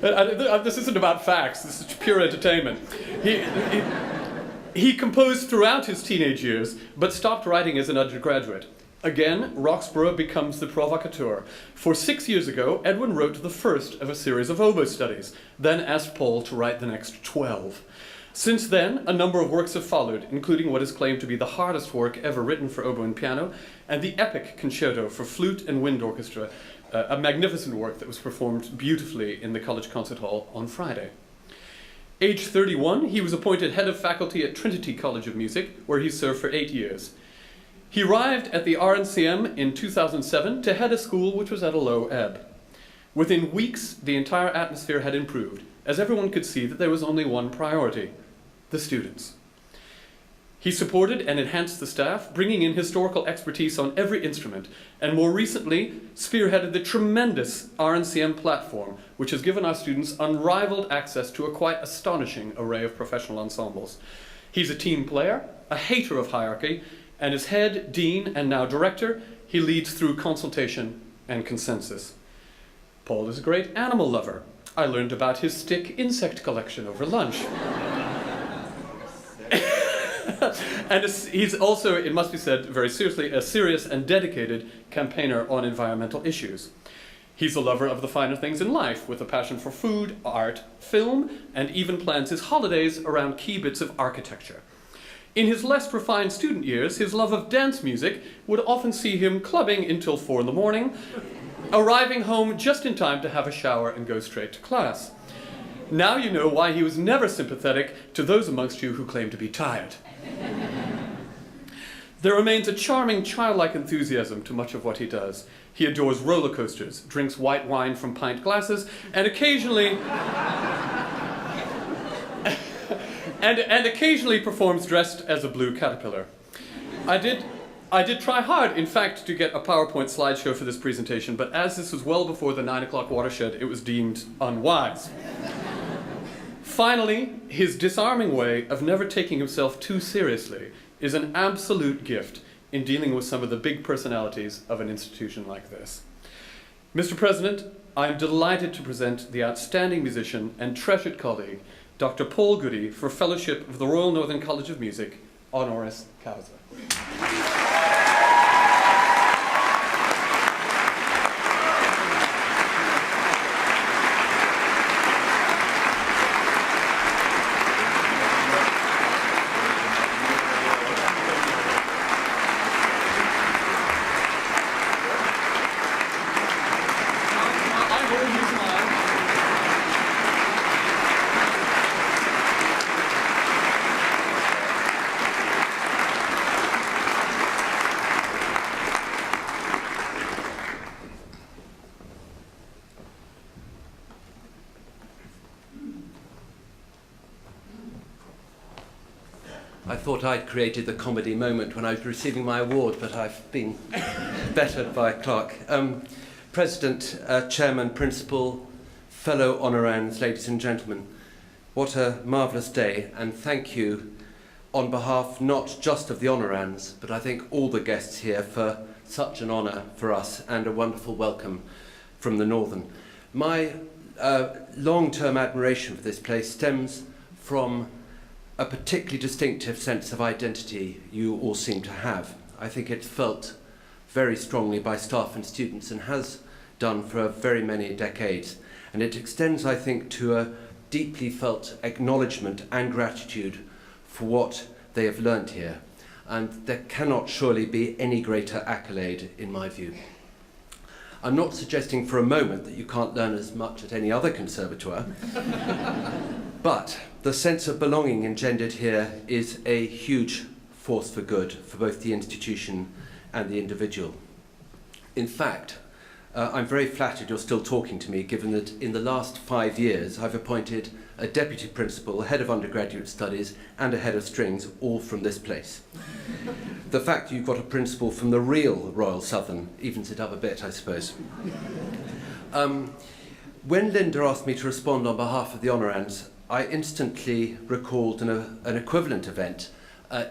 This isn't about facts, this is pure entertainment. He composed throughout his teenage years, but stopped writing as an undergraduate. Again, Roxburgh becomes the provocateur. For 6 years ago, Edwin wrote the first of a series of oboe studies, then asked Paul to write the next 12. Since then, a number of works have followed, including what is claimed to be the hardest work ever written for oboe and piano, and the epic concerto for flute and wind orchestra, a magnificent work that was performed beautifully in the College Concert Hall on Friday. Aged 31, he was appointed head of faculty at Trinity College of Music, where he served for 8 years. He arrived at the RNCM in 2007 to head a school which was at a low ebb. Within weeks, the entire atmosphere had improved, as everyone could see that there was only one priority: the students. He supported and enhanced the staff, bringing in historical expertise on every instrument, and more recently spearheaded the tremendous RNCM platform, which has given our students unrivaled access to a quite astonishing array of professional ensembles. He's a team player, a hater of hierarchy, and as head, dean, and now director, he leads through consultation and consensus. Paul is a great animal lover. I learned about his stick insect collection over lunch. And he's also, it must be said very seriously, a serious and dedicated campaigner on environmental issues. He's a lover of the finer things in life, with a passion for food, art, film, and even plans his holidays around key bits of architecture. In his less refined student years, his love of dance music would often see him clubbing until 4 in the morning, arriving home just in time to have a shower and go straight to class. Now you know why he was never sympathetic to those amongst you who claim to be tired. There remains a charming childlike enthusiasm to much of what he does. He adores roller coasters, drinks white wine from pint glasses, and occasionally and occasionally performs dressed as a blue caterpillar. I did try hard, in fact, to get a PowerPoint slideshow for this presentation, but as this was well before the 9 o'clock watershed, it was deemed unwise. Finally, his disarming way of never taking himself too seriously is an absolute gift in dealing with some of the big personalities of an institution like this. Mr. President, I am delighted to present the outstanding musician and treasured colleague, Dr. Paul Goody, for Fellowship of the Royal Northern College of Music, honoris causa. I thought I'd created the comedy moment when I was receiving my award, but I've been bettered by Clark. President, Chairman, Principal, fellow honorands, ladies and gentlemen, what a marvellous day, and thank you on behalf not just of the honorands, but I think all the guests here for such an honour for us and a wonderful welcome from the Northern. My long-term admiration for this place stems from a particularly distinctive sense of identity you all seem to have. I think it's felt very strongly by staff and students and has done for very many decades. And it extends, I think, to a deeply felt acknowledgement and gratitude for what they have learnt here. And there cannot surely be any greater accolade, in my view. I'm not suggesting for a moment that you can't learn as much at any other conservatoire, but the sense of belonging engendered here is a huge force for good for both the institution and the individual. In fact, I'm very flattered you're still talking to me, given that in the last 5 years I've appointed a deputy principal, a head of undergraduate studies, and a head of strings, all from this place. The fact you've got a principal from the real Royal Southern evens it up a bit, I suppose. When Linda asked me to respond on behalf of the honorands, I instantly recalled an equivalent event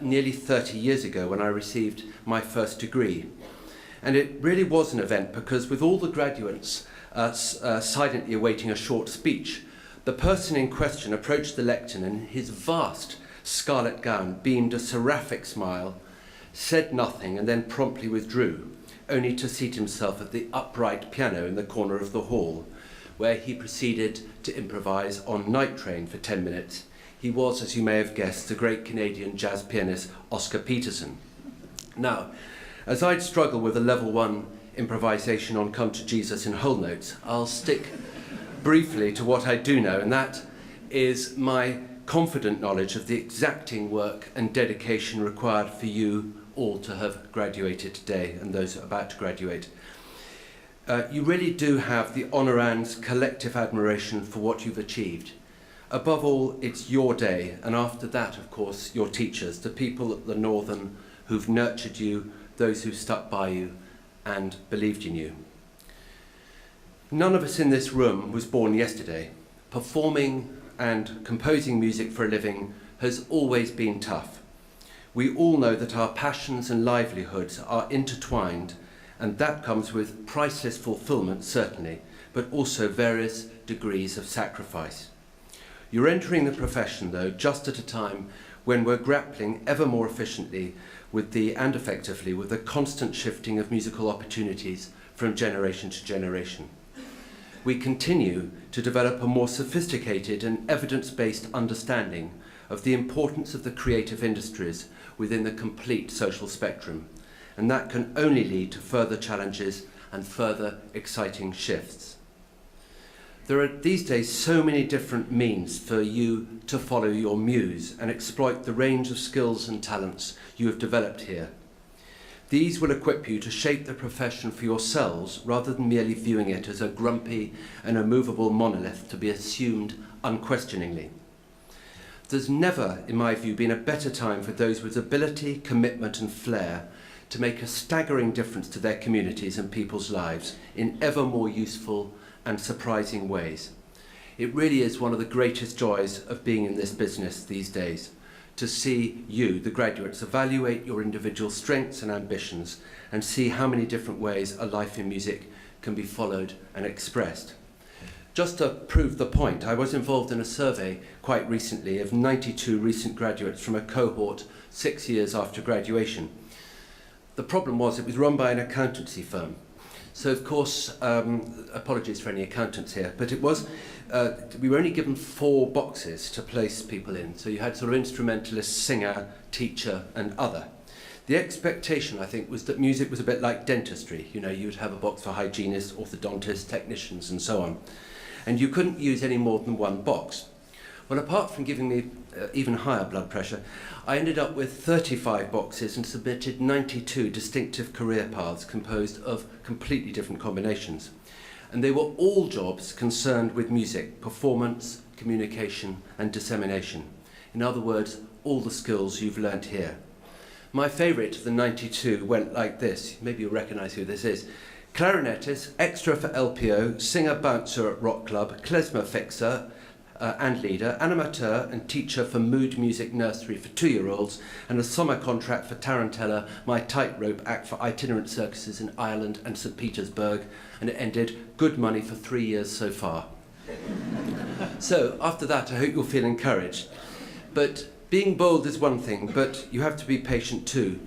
nearly 30 years ago when I received my first degree. And it really was an event because with all the graduates silently awaiting a short speech, the person in question approached the lectern and in his vast scarlet gown beamed a seraphic smile, said nothing and then promptly withdrew, only to seat himself at the upright piano in the corner of the hall, where he proceeded to improvise on Night Train for 10 minutes. He was, as you may have guessed, the great Canadian jazz pianist Oscar Peterson. Now, as I'd struggle with a level 1 improvisation on Come to Jesus in whole notes, I'll stick briefly to what I do know, and that is my confident knowledge of the exacting work and dedication required for you all to have graduated today and those about to graduate. You really do have the honorands' collective admiration for what you've achieved. Above all, it's your day, and after that, of course, your teachers, the people at the Northern who've nurtured you, those who stuck by you and believed in you. None of us in this room was born yesterday. Performing and composing music for a living has always been tough. We all know that our passions and livelihoods are intertwined, and that comes with priceless fulfillment, certainly, but also various degrees of sacrifice. You're entering the profession, though, just at a time when we're grappling ever more efficiently and effectively with the constant shifting of musical opportunities from generation to generation. We continue to develop a more sophisticated and evidence-based understanding of the importance of the creative industries within the complete social spectrum, and that can only lead to further challenges and further exciting shifts. There are these days so many different means for you to follow your muse and exploit the range of skills and talents you have developed here. These will equip you to shape the profession for yourselves rather than merely viewing it as a grumpy and immovable monolith to be assumed unquestioningly. There's never, in my view, been a better time for those with ability, commitment and flair to make a staggering difference to their communities and people's lives in ever more useful and surprising ways. It really is one of the greatest joys of being in this business these days, to see you, the graduates, evaluate your individual strengths and ambitions and see how many different ways a life in music can be followed and expressed. Just to prove the point, I was involved in a survey quite recently of 92 recent graduates from a cohort 6 years after graduation. The problem was it was run by an accountancy firm. So, of course, apologies for any accountants here, but it was, we were only given 4 boxes to place people in. So you had sort of instrumentalist, singer, teacher, and other. The expectation, I think, was that music was a bit like dentistry. You know, you would have a box for hygienists, orthodontists, technicians, and so on. And you couldn't use any more than 1 box. Well, apart from giving me even higher blood pressure, I ended up with 35 boxes and submitted 92 distinctive career paths composed of completely different combinations. And they were all jobs concerned with music, performance, communication, and dissemination. In other words, all the skills you've learnt here. My favourite of the 92 went like this. Maybe you'll recognise who this is. Clarinetist, extra for LPO, singer bouncer at rock club, klezmer fixer, and leader, animateur and teacher for mood music nursery for 2-year-olds, and a summer contract for Tarantella, my tightrope act for itinerant circuses in Ireland and St. Petersburg, and it ended good money for 3 years so far. So, after that, I hope you'll feel encouraged. But being bold is one thing, but you have to be patient too.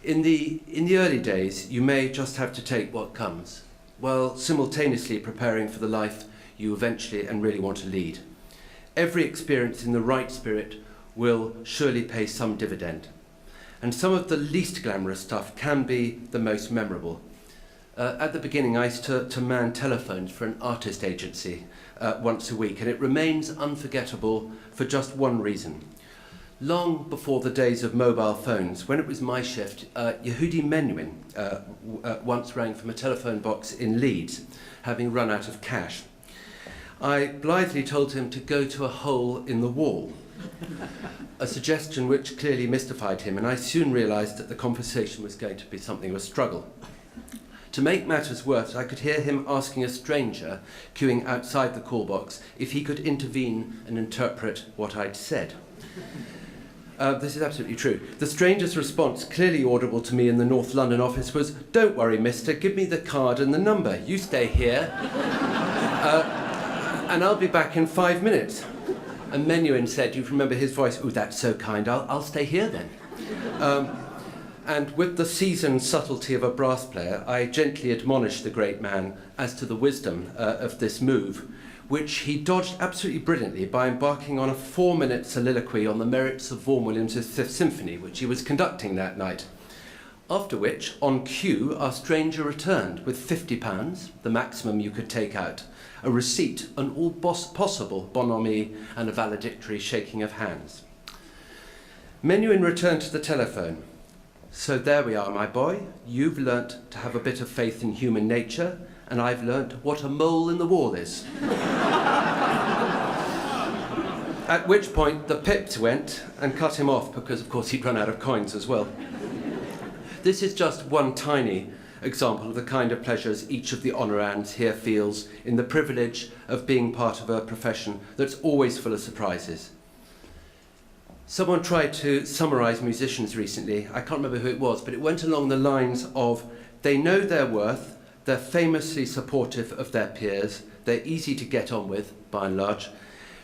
In the early days, you may just have to take what comes, while simultaneously preparing for the life you eventually and really want to lead. Every experience in the right spirit will surely pay some dividend. And some of the least glamorous stuff can be the most memorable. At the beginning, I used to man telephones for an artist agency once a week, and it remains unforgettable for just one reason. Long before the days of mobile phones, when it was my shift, Yehudi Menuhin once rang from a telephone box in Leeds, having run out of cash. I blithely told him to go to a hole in the wall, a suggestion which clearly mystified him, and I soon realised that the conversation was going to be something of a struggle. To make matters worse, I could hear him asking a stranger queuing outside the call box if he could intervene and interpret what I'd said. This is absolutely true. The stranger's response, clearly audible to me in the North London office, was, "Don't worry, mister, give me the card and the number. You stay here, and I'll be back in 5 minutes." And Menuhin said, you remember his voice, "Oh, that's so kind, I'll stay here then." And with the seasoned subtlety of a brass player, I gently admonished the great man as to the wisdom of this move, which he dodged absolutely brilliantly by embarking on a 4-minute soliloquy on the merits of Vaughan Williams' Fifth Symphony, which he was conducting that night. After which, on cue, our stranger returned with £50, the maximum you could take out, a receipt, an all possible bonhomie, and a valedictory shaking of hands. Menuhin returned to the telephone. "So there we are, my boy. You've learnt to have a bit of faith in human nature, and I've learnt what a mole in the wall is." At which point the pips went and cut him off because, of course, he'd run out of coins as well. This is just one tiny example of the kind of pleasures each of the honorands here feels in the privilege of being part of a profession that's always full of surprises. Someone tried to summarise musicians recently. I can't remember who it was, but it went along the lines of, they know their worth, they're famously supportive of their peers, they're easy to get on with, by and large.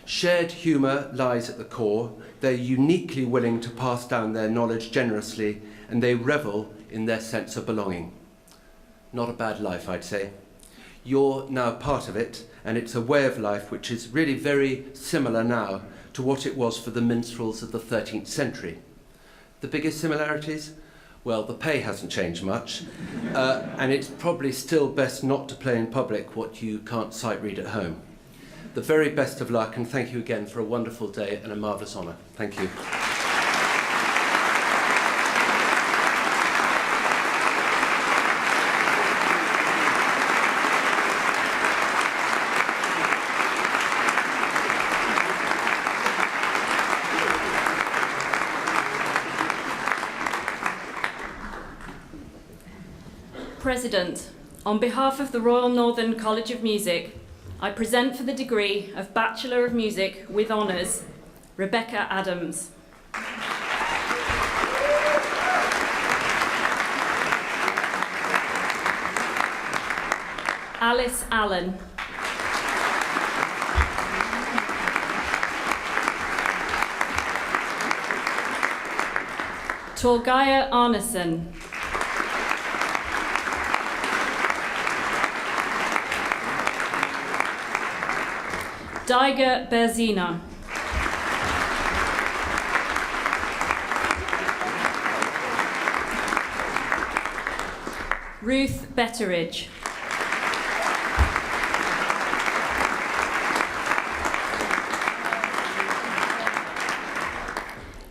Shared humour lies at the core, they're uniquely willing to pass down their knowledge generously, and they revel in their sense of belonging. Not a bad life, I'd say. You're now part of it, and it's a way of life which is really very similar now to what it was for the minstrels of the 13th century. The biggest similarities? Well, the pay hasn't changed much, and it's probably still best not to play in public what you can't sight read at home. The very best of luck, and thank you again for a wonderful day and a marvellous honour. Thank you. President, on behalf of the Royal Northern College of Music, I present for the degree of Bachelor of Music with Honours, Rebecca Adams. Alice Allen. Torgeir Arneson. Daiga Berzina. Ruth Betteridge.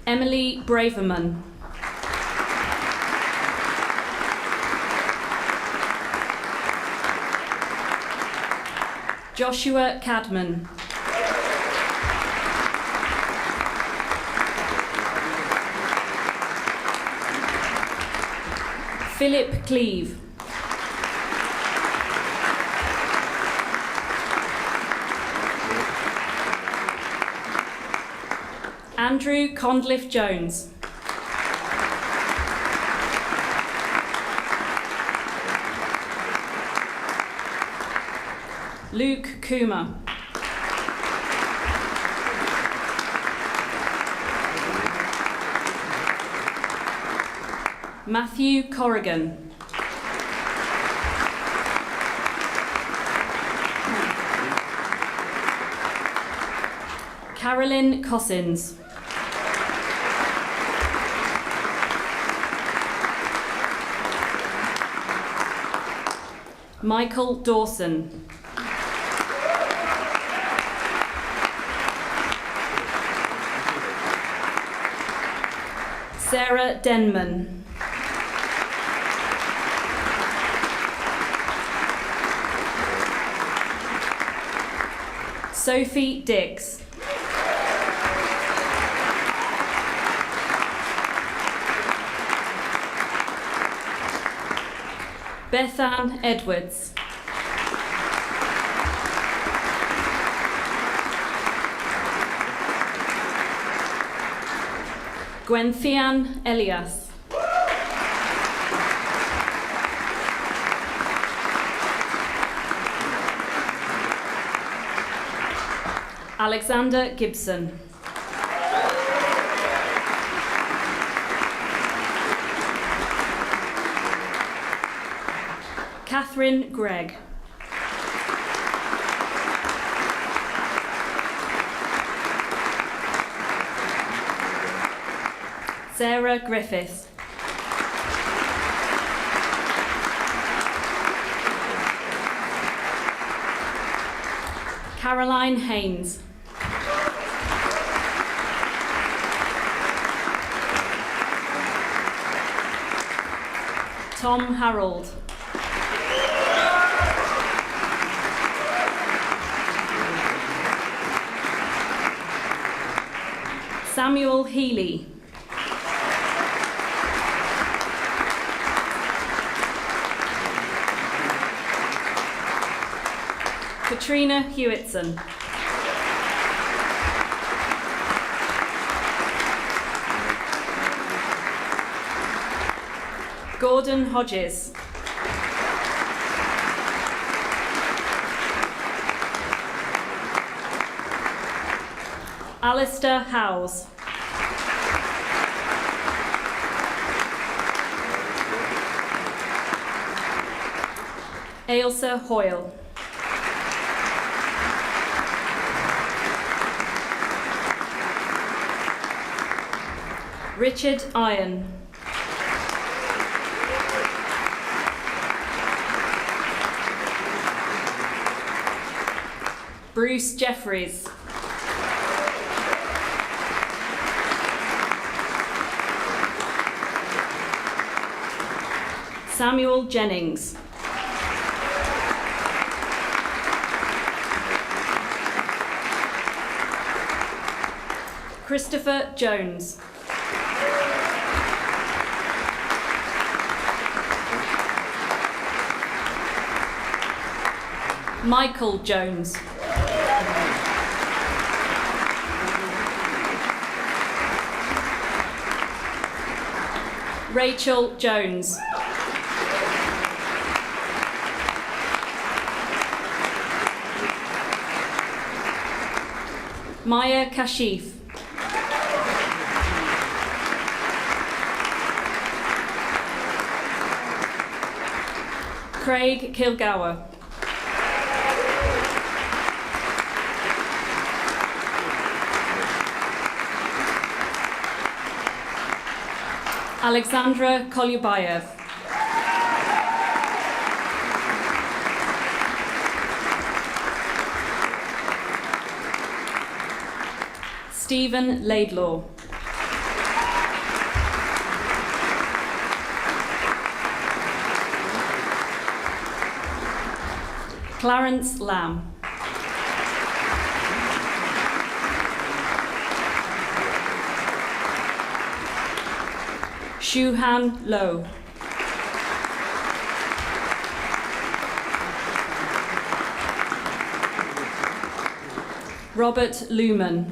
Emily Braverman. Joshua Cadman. Philip Cleave. Andrew Condliffe-Jones. Luke Kuma. Matthew Corrigan. Carolyn Cossins. Michael Dawson. Sarah Denman. Sophie Dix. Bethan Edwards. Gwenthian Elias. Alexander Gibson. Catherine Gregg. Sarah Griffiths. Caroline Haynes. Tom Harold. Samuel Healy. Katrina Hewitson. Gordon Hodges. Alistair Howes. Ailsa Hoyle. Richard Iron. Bruce Jeffries. Samuel Jennings. Christopher Jones. Michael Jones. Rachel Jones. Maya Kashif. Craig Kilgour. Alexandra Kolyubayev. Stephen Laidlaw. Clarence Lamb. Shuhan Low. Robert Luman.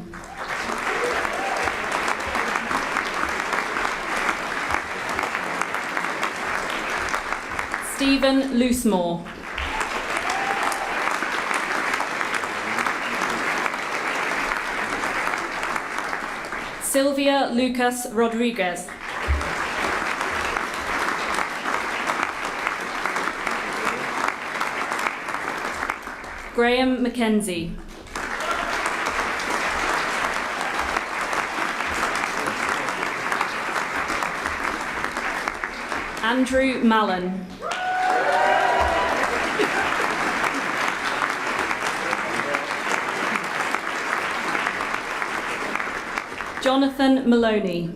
Stephen Loosemore. Sylvia Lucas Rodriguez. Graham Mackenzie. Andrew Mallon. Jonathan Maloney.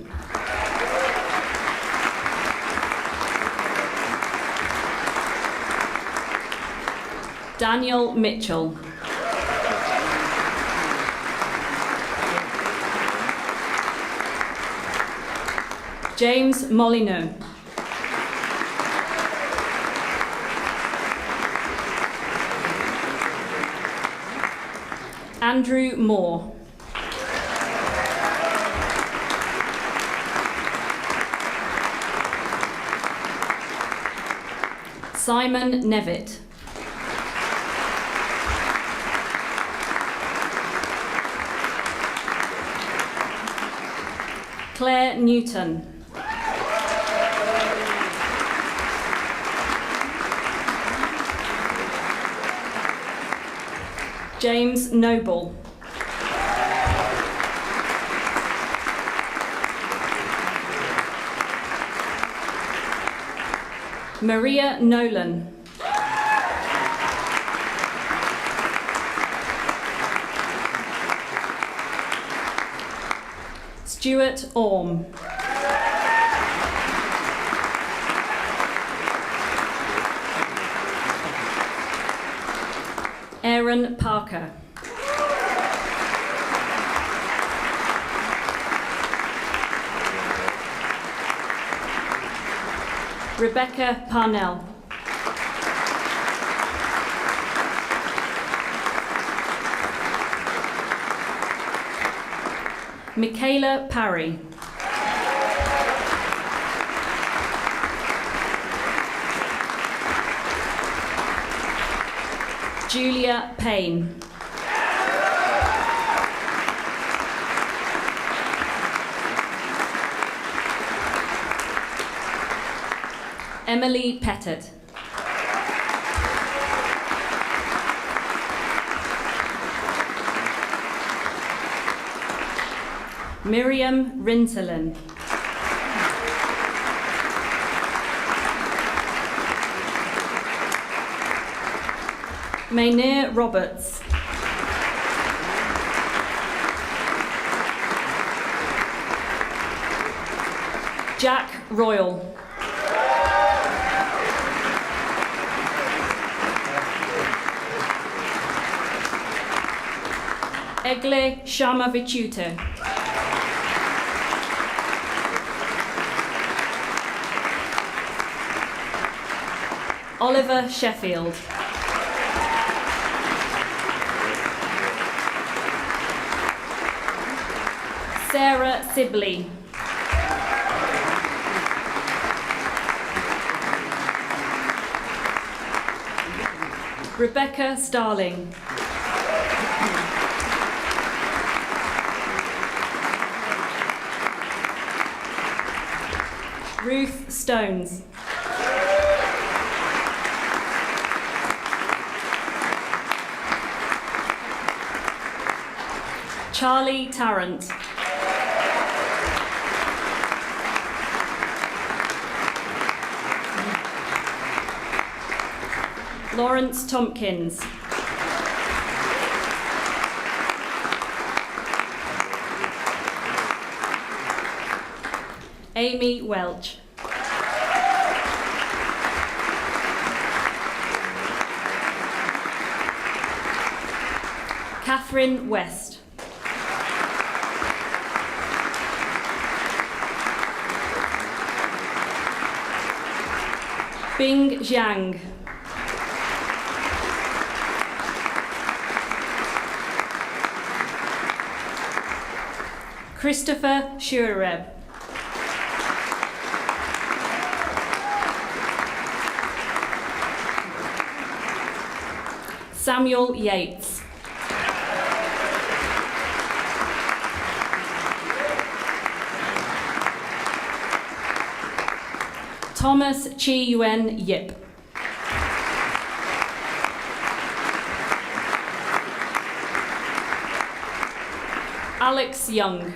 Daniel Mitchell. James Molyneux. Andrew Moore. Simon Nevitt. Claire Newton. James Noble. Maria Nolan. Stuart Orme. Aaron Parker. Rebecca Parnell. Michaela Parry. Julia Payne. Emily Pettit. Miriam Rintelin. Mainir Roberts. Jack Royal. Egle Shamavichuta. Oliver Sheffield. Sarah Sibley. Rebecca Starling. Ruth Stones. Charlie Tarrant. Lawrence Tompkins. Amy Welch. Catherine West. Bing Zhang. Christopher Shureb. Samuel Yates. Thomas Chi Yuen Yip. Alex Young.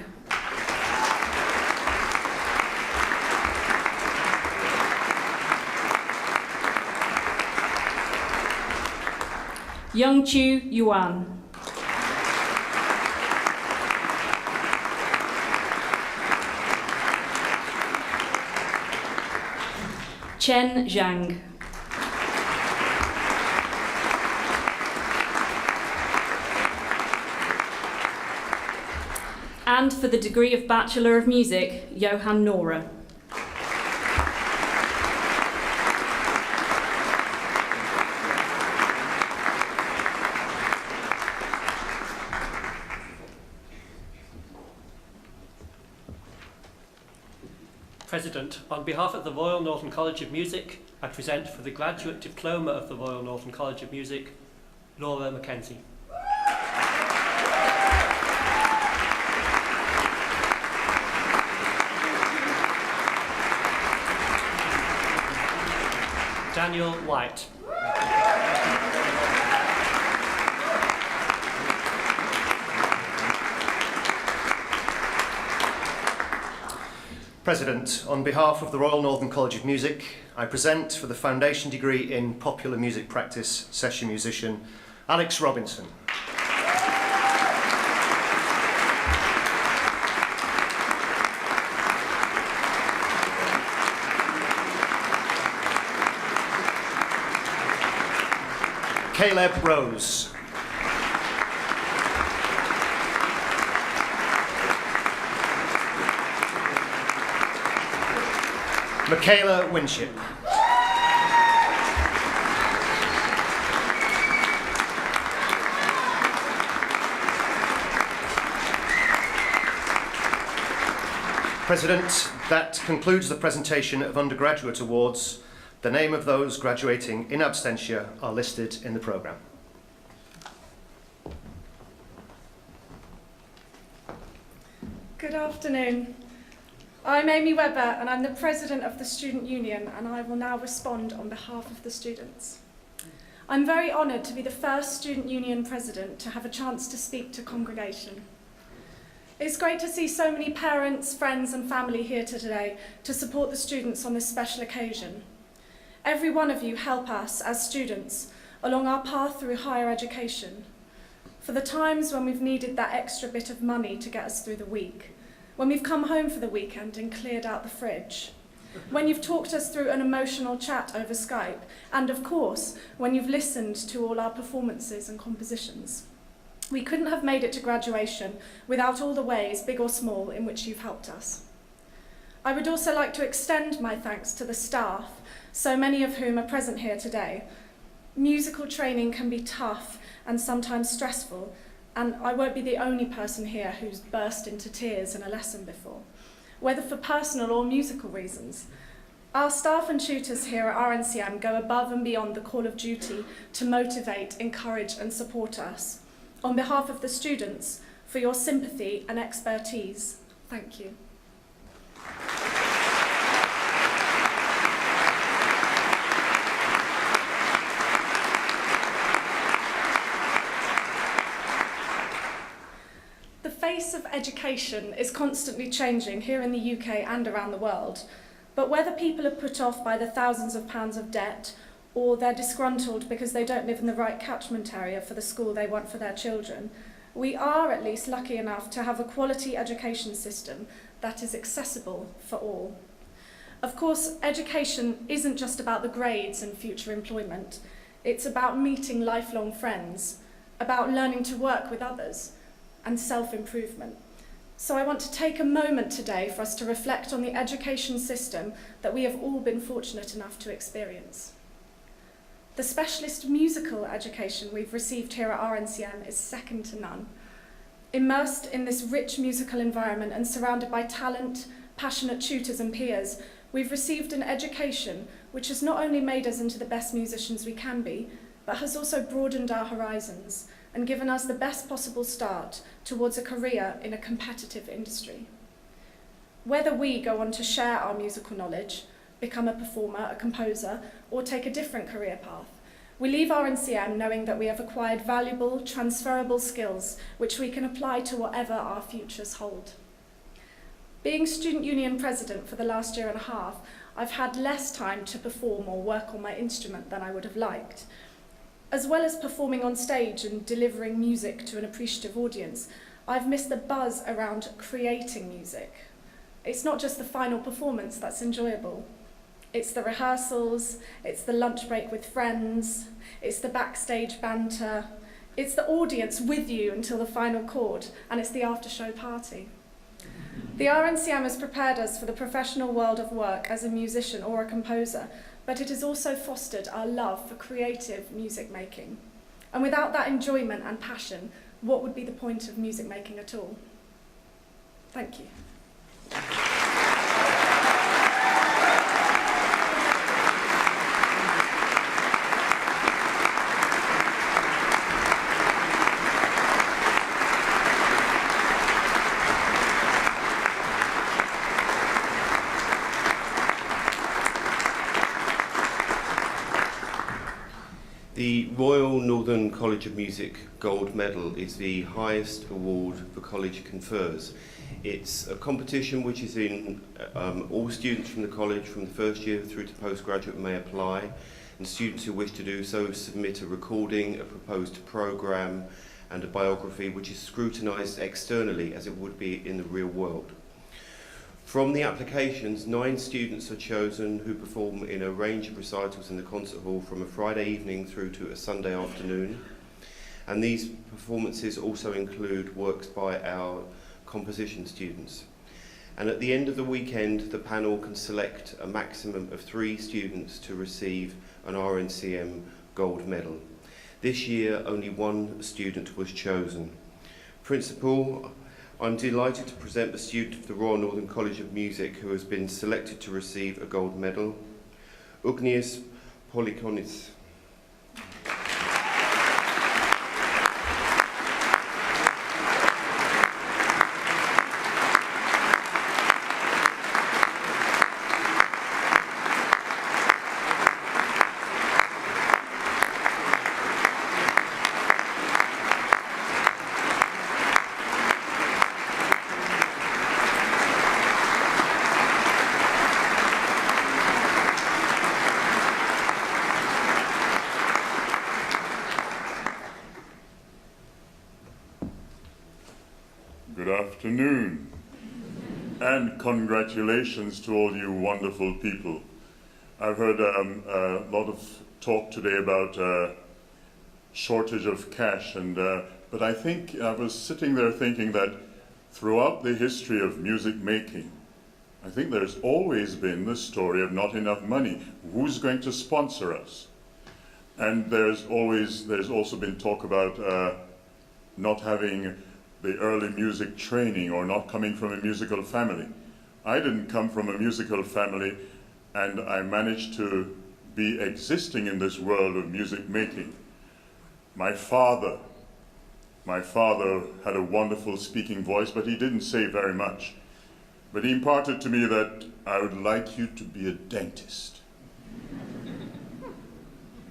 Young Chu Yuan. Chen Zhang. and for the degree of Bachelor of Music, Johan Nora. President, on behalf of the Royal Northern College of Music, I present for the Graduate Diploma of the Royal Northern College of Music, Laura Mackenzie. Daniel White. President, on behalf of the Royal Northern College of Music, I present for the Foundation Degree in Popular Music Practice, Session Musician, Alex Robinson. Caleb Rose. Michaela Winship. President, that concludes the presentation of undergraduate awards. The name of those graduating in absentia are listed in the programme. Good afternoon. I'm Amy Webber and I'm the President of the Student Union, and I will now respond on behalf of the students. I'm very honoured to be the first Student Union President to have a chance to speak to Congregation. It's great to see so many parents, friends and family here today to support the students on this special occasion. Every one of you help us as students along our path through higher education. For the times when we've needed that extra bit of money to get us through the week, when we've come home for the weekend and cleared out the fridge, when you've talked us through an emotional chat over Skype, and of course, when you've listened to all our performances and compositions. We couldn't have made it to graduation without all the ways, big or small, in which you've helped us. I would also like to extend my thanks to the staff, so many of whom are present here today. Musical training can be tough and sometimes stressful, and I won't be the only person here who's burst into tears in a lesson before, whether for personal or musical reasons. Our staff and tutors here at RNCM go above and beyond the call of duty to motivate, encourage and support us. On behalf of the students, for your sympathy and expertise, thank you. The face of education is constantly changing here in the UK and around the world, but whether people are put off by the thousands of pounds of debt, or they're disgruntled because they don't live in the right catchment area for the school they want for their children, we are at least lucky enough to have a quality education system that is accessible for all. Of course, education isn't just about the grades and future employment. It's about meeting lifelong friends, about learning to work with others, and self-improvement. So I want to take a moment today for us to reflect on the education system that we have all been fortunate enough to experience. The specialist musical education we've received here at RNCM is second to none. Immersed in this rich musical environment and surrounded by talent, passionate tutors and peers, we've received an education which has not only made us into the best musicians we can be, but has also broadened our horizons and given us the best possible start towards a career in a competitive industry. Whether we go on to share our musical knowledge, become a performer, a composer, or take a different career path, we leave RNCM knowing that we have acquired valuable, transferable skills which we can apply to whatever our futures hold. Being Student Union President for the last year and a half, I've had less time to perform or work on my instrument than I would have liked. As well as performing on stage and delivering music to an appreciative audience, I've missed the buzz around creating music. It's not just the final performance that's enjoyable. It's the rehearsals, it's the lunch break with friends, it's the backstage banter, It's the audience with you until the final chord, and it's the after-show party. The RNCM has prepared us for the professional world of work as a musician or a composer, but it has also fostered our love for creative music making. And without that enjoyment and passion, what would be the point of music making at all? Thank you. The Royal Northern College of Music Gold Medal is the highest award the college confers. It's a competition which is in all students from the college from the first year through to postgraduate may apply, and students who wish to do so submit a recording, a proposed programme and a biography which is scrutinised externally as it would be in the real world. From the applications, 9 students are chosen who perform in a range of recitals in the concert hall from a Friday evening through to a Sunday afternoon. And these performances also include works by our composition students. And at the end of the weekend, the panel can select a maximum of 3 students to receive an RNCM Gold Medal. This year, only 1 student was chosen. Principal, I'm delighted to present the student of the Royal Northern College of Music who has been selected to receive a gold medal, Ugnias Polikonis. Good afternoon, and congratulations to all you wonderful people. I've heard a lot of talk today about shortage of cash, but I think I was sitting there thinking that throughout the history of music making, I think there's always been the story of not enough money. Who's going to sponsor us? And there's also been talk about not having the early music training or not coming from a musical family. I didn't come from a musical family, and I managed to be existing in this world of music making. My father had a wonderful speaking voice, but he didn't say very much. But he imparted to me that I would like you to be a dentist.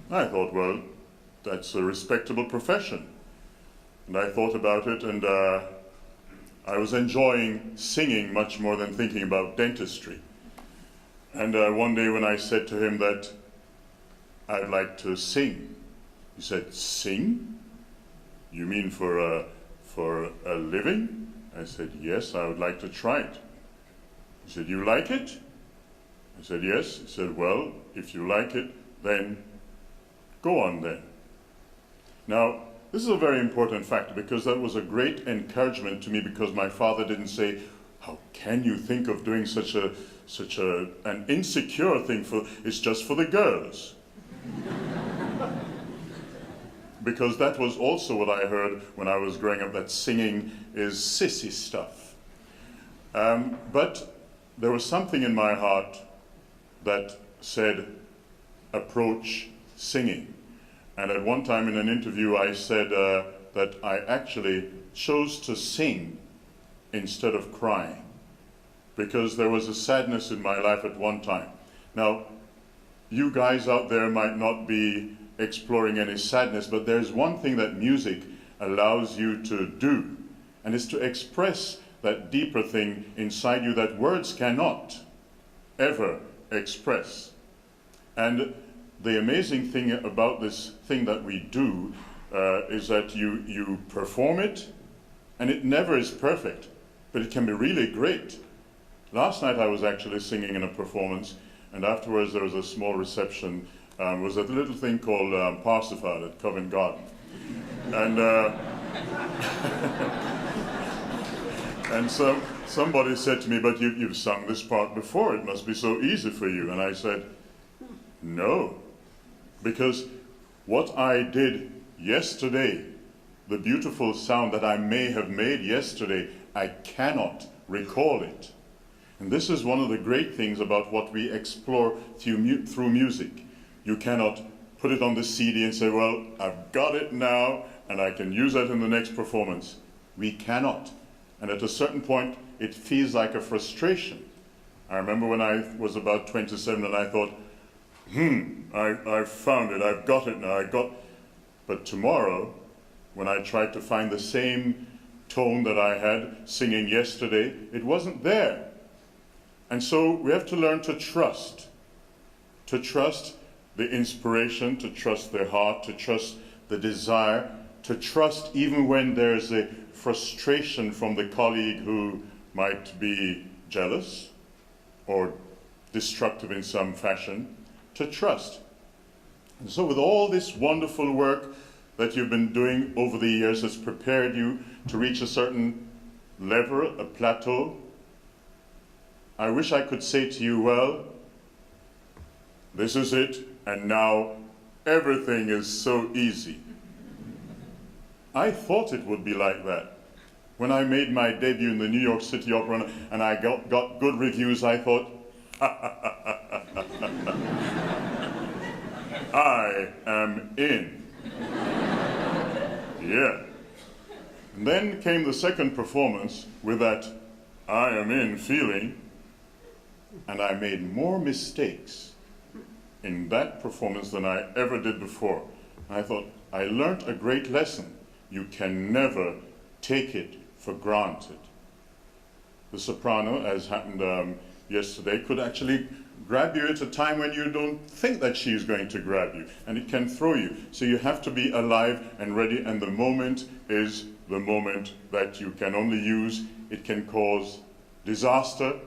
I thought, well, that's a respectable profession. And I thought about it, and I was enjoying singing much more than thinking about dentistry. And one day when I said to him that I'd like to sing, he said, "Sing? You mean for a living?" I said, "Yes, I would like to try it." He said, "You like it?" I said, "Yes." He said, "Well, if you like it, then go on then." Now, this is a very important factor because that was a great encouragement to me, because my father didn't say, "How can you think of doing such an insecure thing it's just for the girls." Because that was also what I heard when I was growing up, that singing is sissy stuff. But there was something in my heart that said, approach singing. And at one time in an interview I said that I actually chose to sing instead of crying, because there was a sadness in my life at one time. Now, you guys out there might not be exploring any sadness, but there's one thing that music allows you to do, and it's to express that deeper thing inside you that words cannot ever express. And the amazing thing about this thing that we do is that you perform it, and it never is perfect, but it can be really great. Last night I was actually singing in a performance, and afterwards there was a small reception. It was a little thing called Parsifal at Covent Garden. And, and so somebody said to me, but you've sung this part before, it must be so easy for you. And I said, no, because what I did yesterday, the beautiful sound that I may have made yesterday, I cannot recall it. And this is one of the great things about what we explore through music. You cannot put it on the CD and say, well, I've got it now, and I can use that in the next performance. We cannot. And at a certain point, it feels like a frustration. I remember when I was about 27 and I thought, I've found it, I've got it now, But tomorrow, when I tried to find the same tone that I had singing yesterday, it wasn't there. And so we have to learn to trust the inspiration, to trust their heart, to trust the desire, to trust even when there's a frustration from the colleague who might be jealous or destructive in some fashion, to trust. And so with all this wonderful work that you've been doing over the years has prepared you to reach a certain level, a plateau, I wish I could say to you, well, this is it, and now everything is so easy. I thought it would be like that. When I made my debut in the New York City Opera and I got good reviews, I thought, I am in. Yeah. And then came the second performance with that I am in feeling, and I made more mistakes in that performance than I ever did before. And I thought, I learned a great lesson. You can never take it for granted. The soprano, as happened yesterday, could actually grab you at a time when you don't think that she is going to grab you, and it can throw you. So you have to be alive and ready, and the moment is the moment that you can only use. It can cause disaster,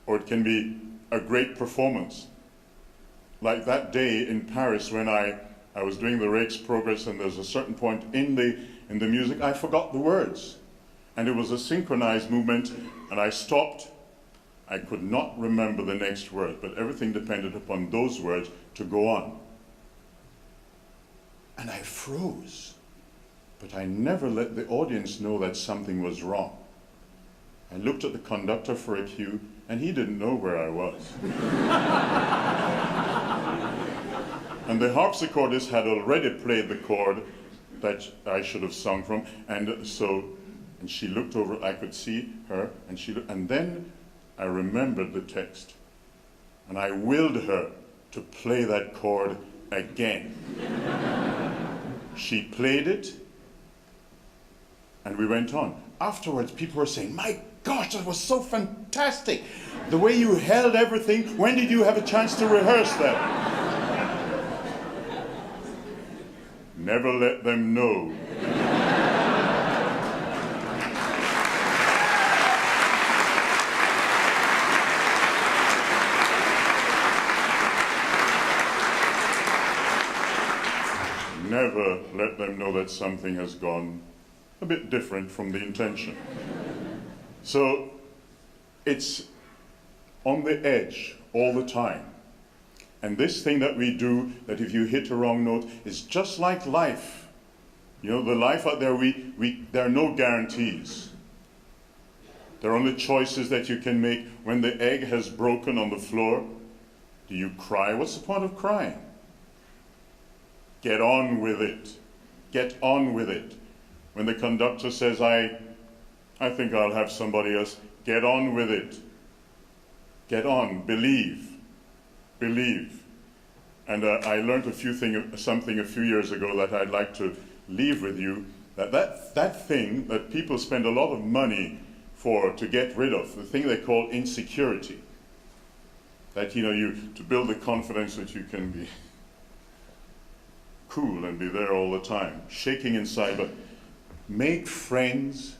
or it can be a great performance. Like that day in Paris when I was doing the Rake's Progress, and there's a certain point in the music, I forgot the words. And it was a synchronized movement, and I stopped. I could not remember the next word, but everything depended upon those words to go on. And I froze. But I never let the audience know that something was wrong. I looked at the conductor for a cue, and he didn't know where I was. And the harpsichordist had already played the chord that I should have sung from, and she looked over, I could see her, and then I remembered the text, and I willed her to play that chord again. She played it, and we went on. Afterwards, people were saying, my gosh, that was so fantastic. The way you held everything, when did you have a chance to rehearse that? Never let them know. Never let them know that something has gone a bit different from the intention. So it's on the edge all the time. And this thing that we do, that if you hit a wrong note, is just like life. You know, the life out there, there are no guarantees. There are only choices that you can make. When the egg has broken on the floor, do you cry? What's the point of crying? Get on with it. Get on with it. When the conductor says, I think I'll have somebody else, get on with it. Get on. Believe. Believe. And I learned something a few years ago that I'd like to leave with you, that thing that people spend a lot of money for to get rid of, the thing they call insecurity. That, to build the confidence that you can be cool and be there all the time, shaking inside, but make friends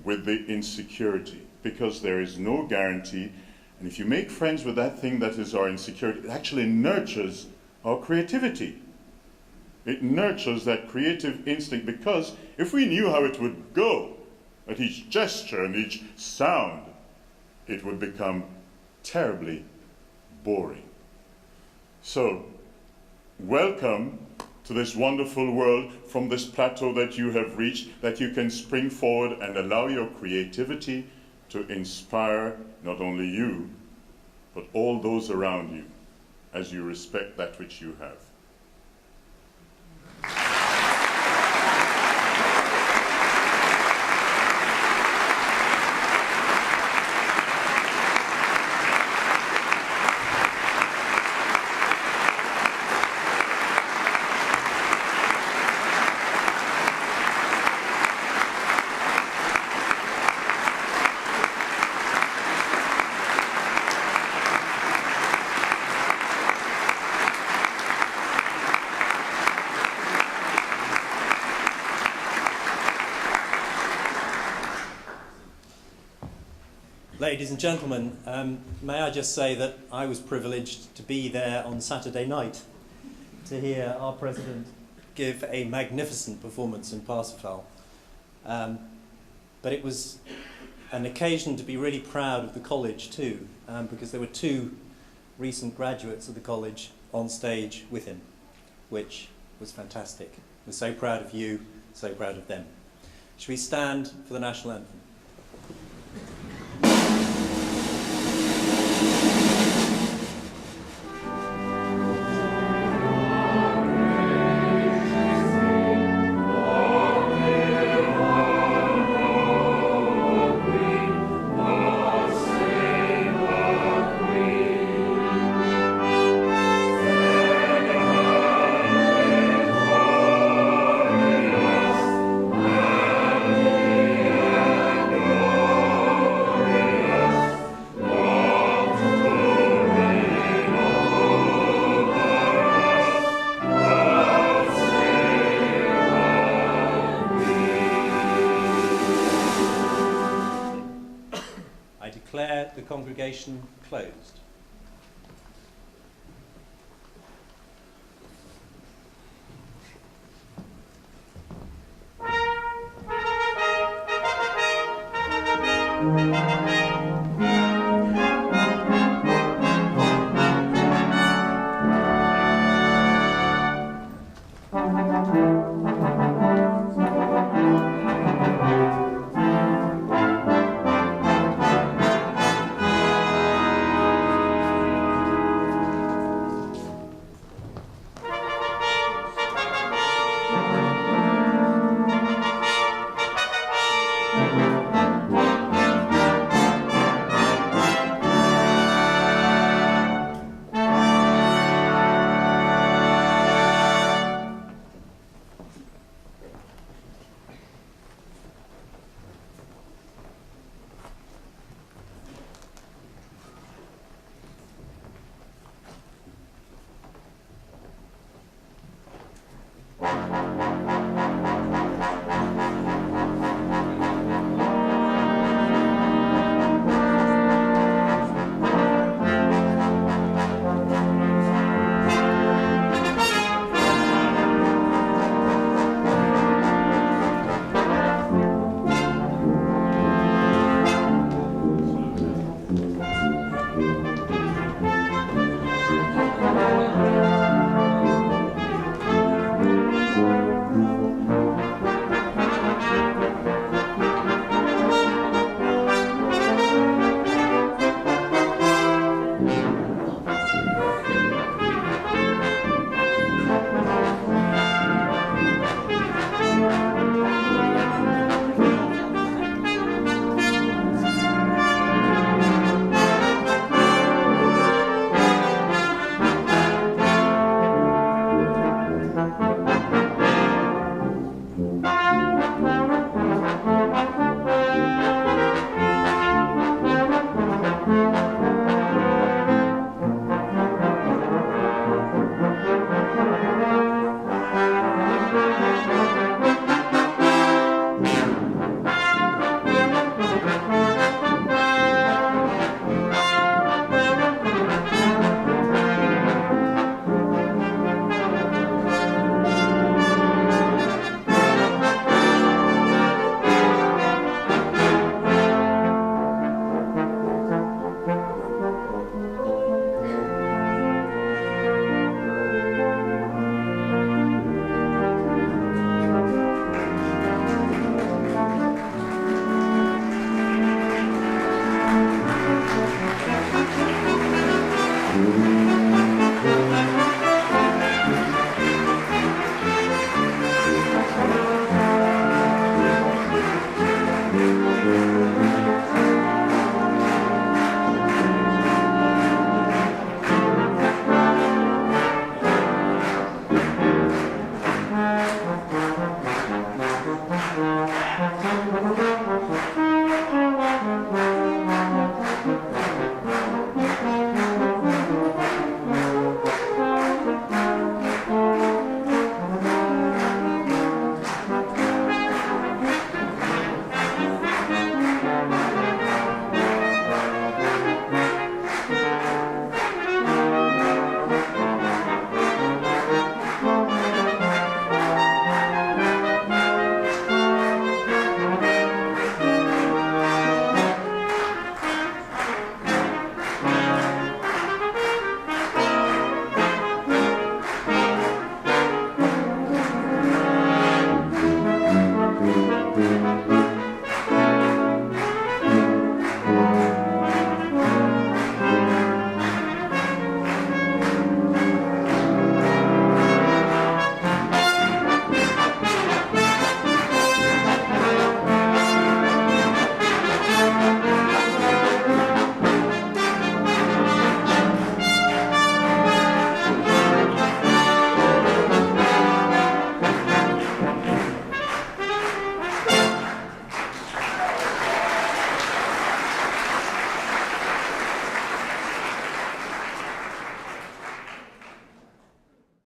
with the insecurity, because there is no guarantee. And if you make friends with that thing that is our insecurity, it actually nurtures our creativity. It nurtures that creative instinct, because if we knew how it would go at each gesture and each sound, it would become terribly boring. So, welcome to this wonderful world from this plateau that you have reached, that you can spring forward and allow your creativity to inspire not only you, but all those around you as you respect that which you have. Ladies and gentlemen, may I just say that I was privileged to be there on Saturday night to hear our President give a magnificent performance in Parsifal. But it was an occasion to be really proud of the college too, because there were two recent graduates of the college on stage with him, which was fantastic. We're so proud of you, so proud of them. Shall we stand for the national anthem? Declare the congregation closed.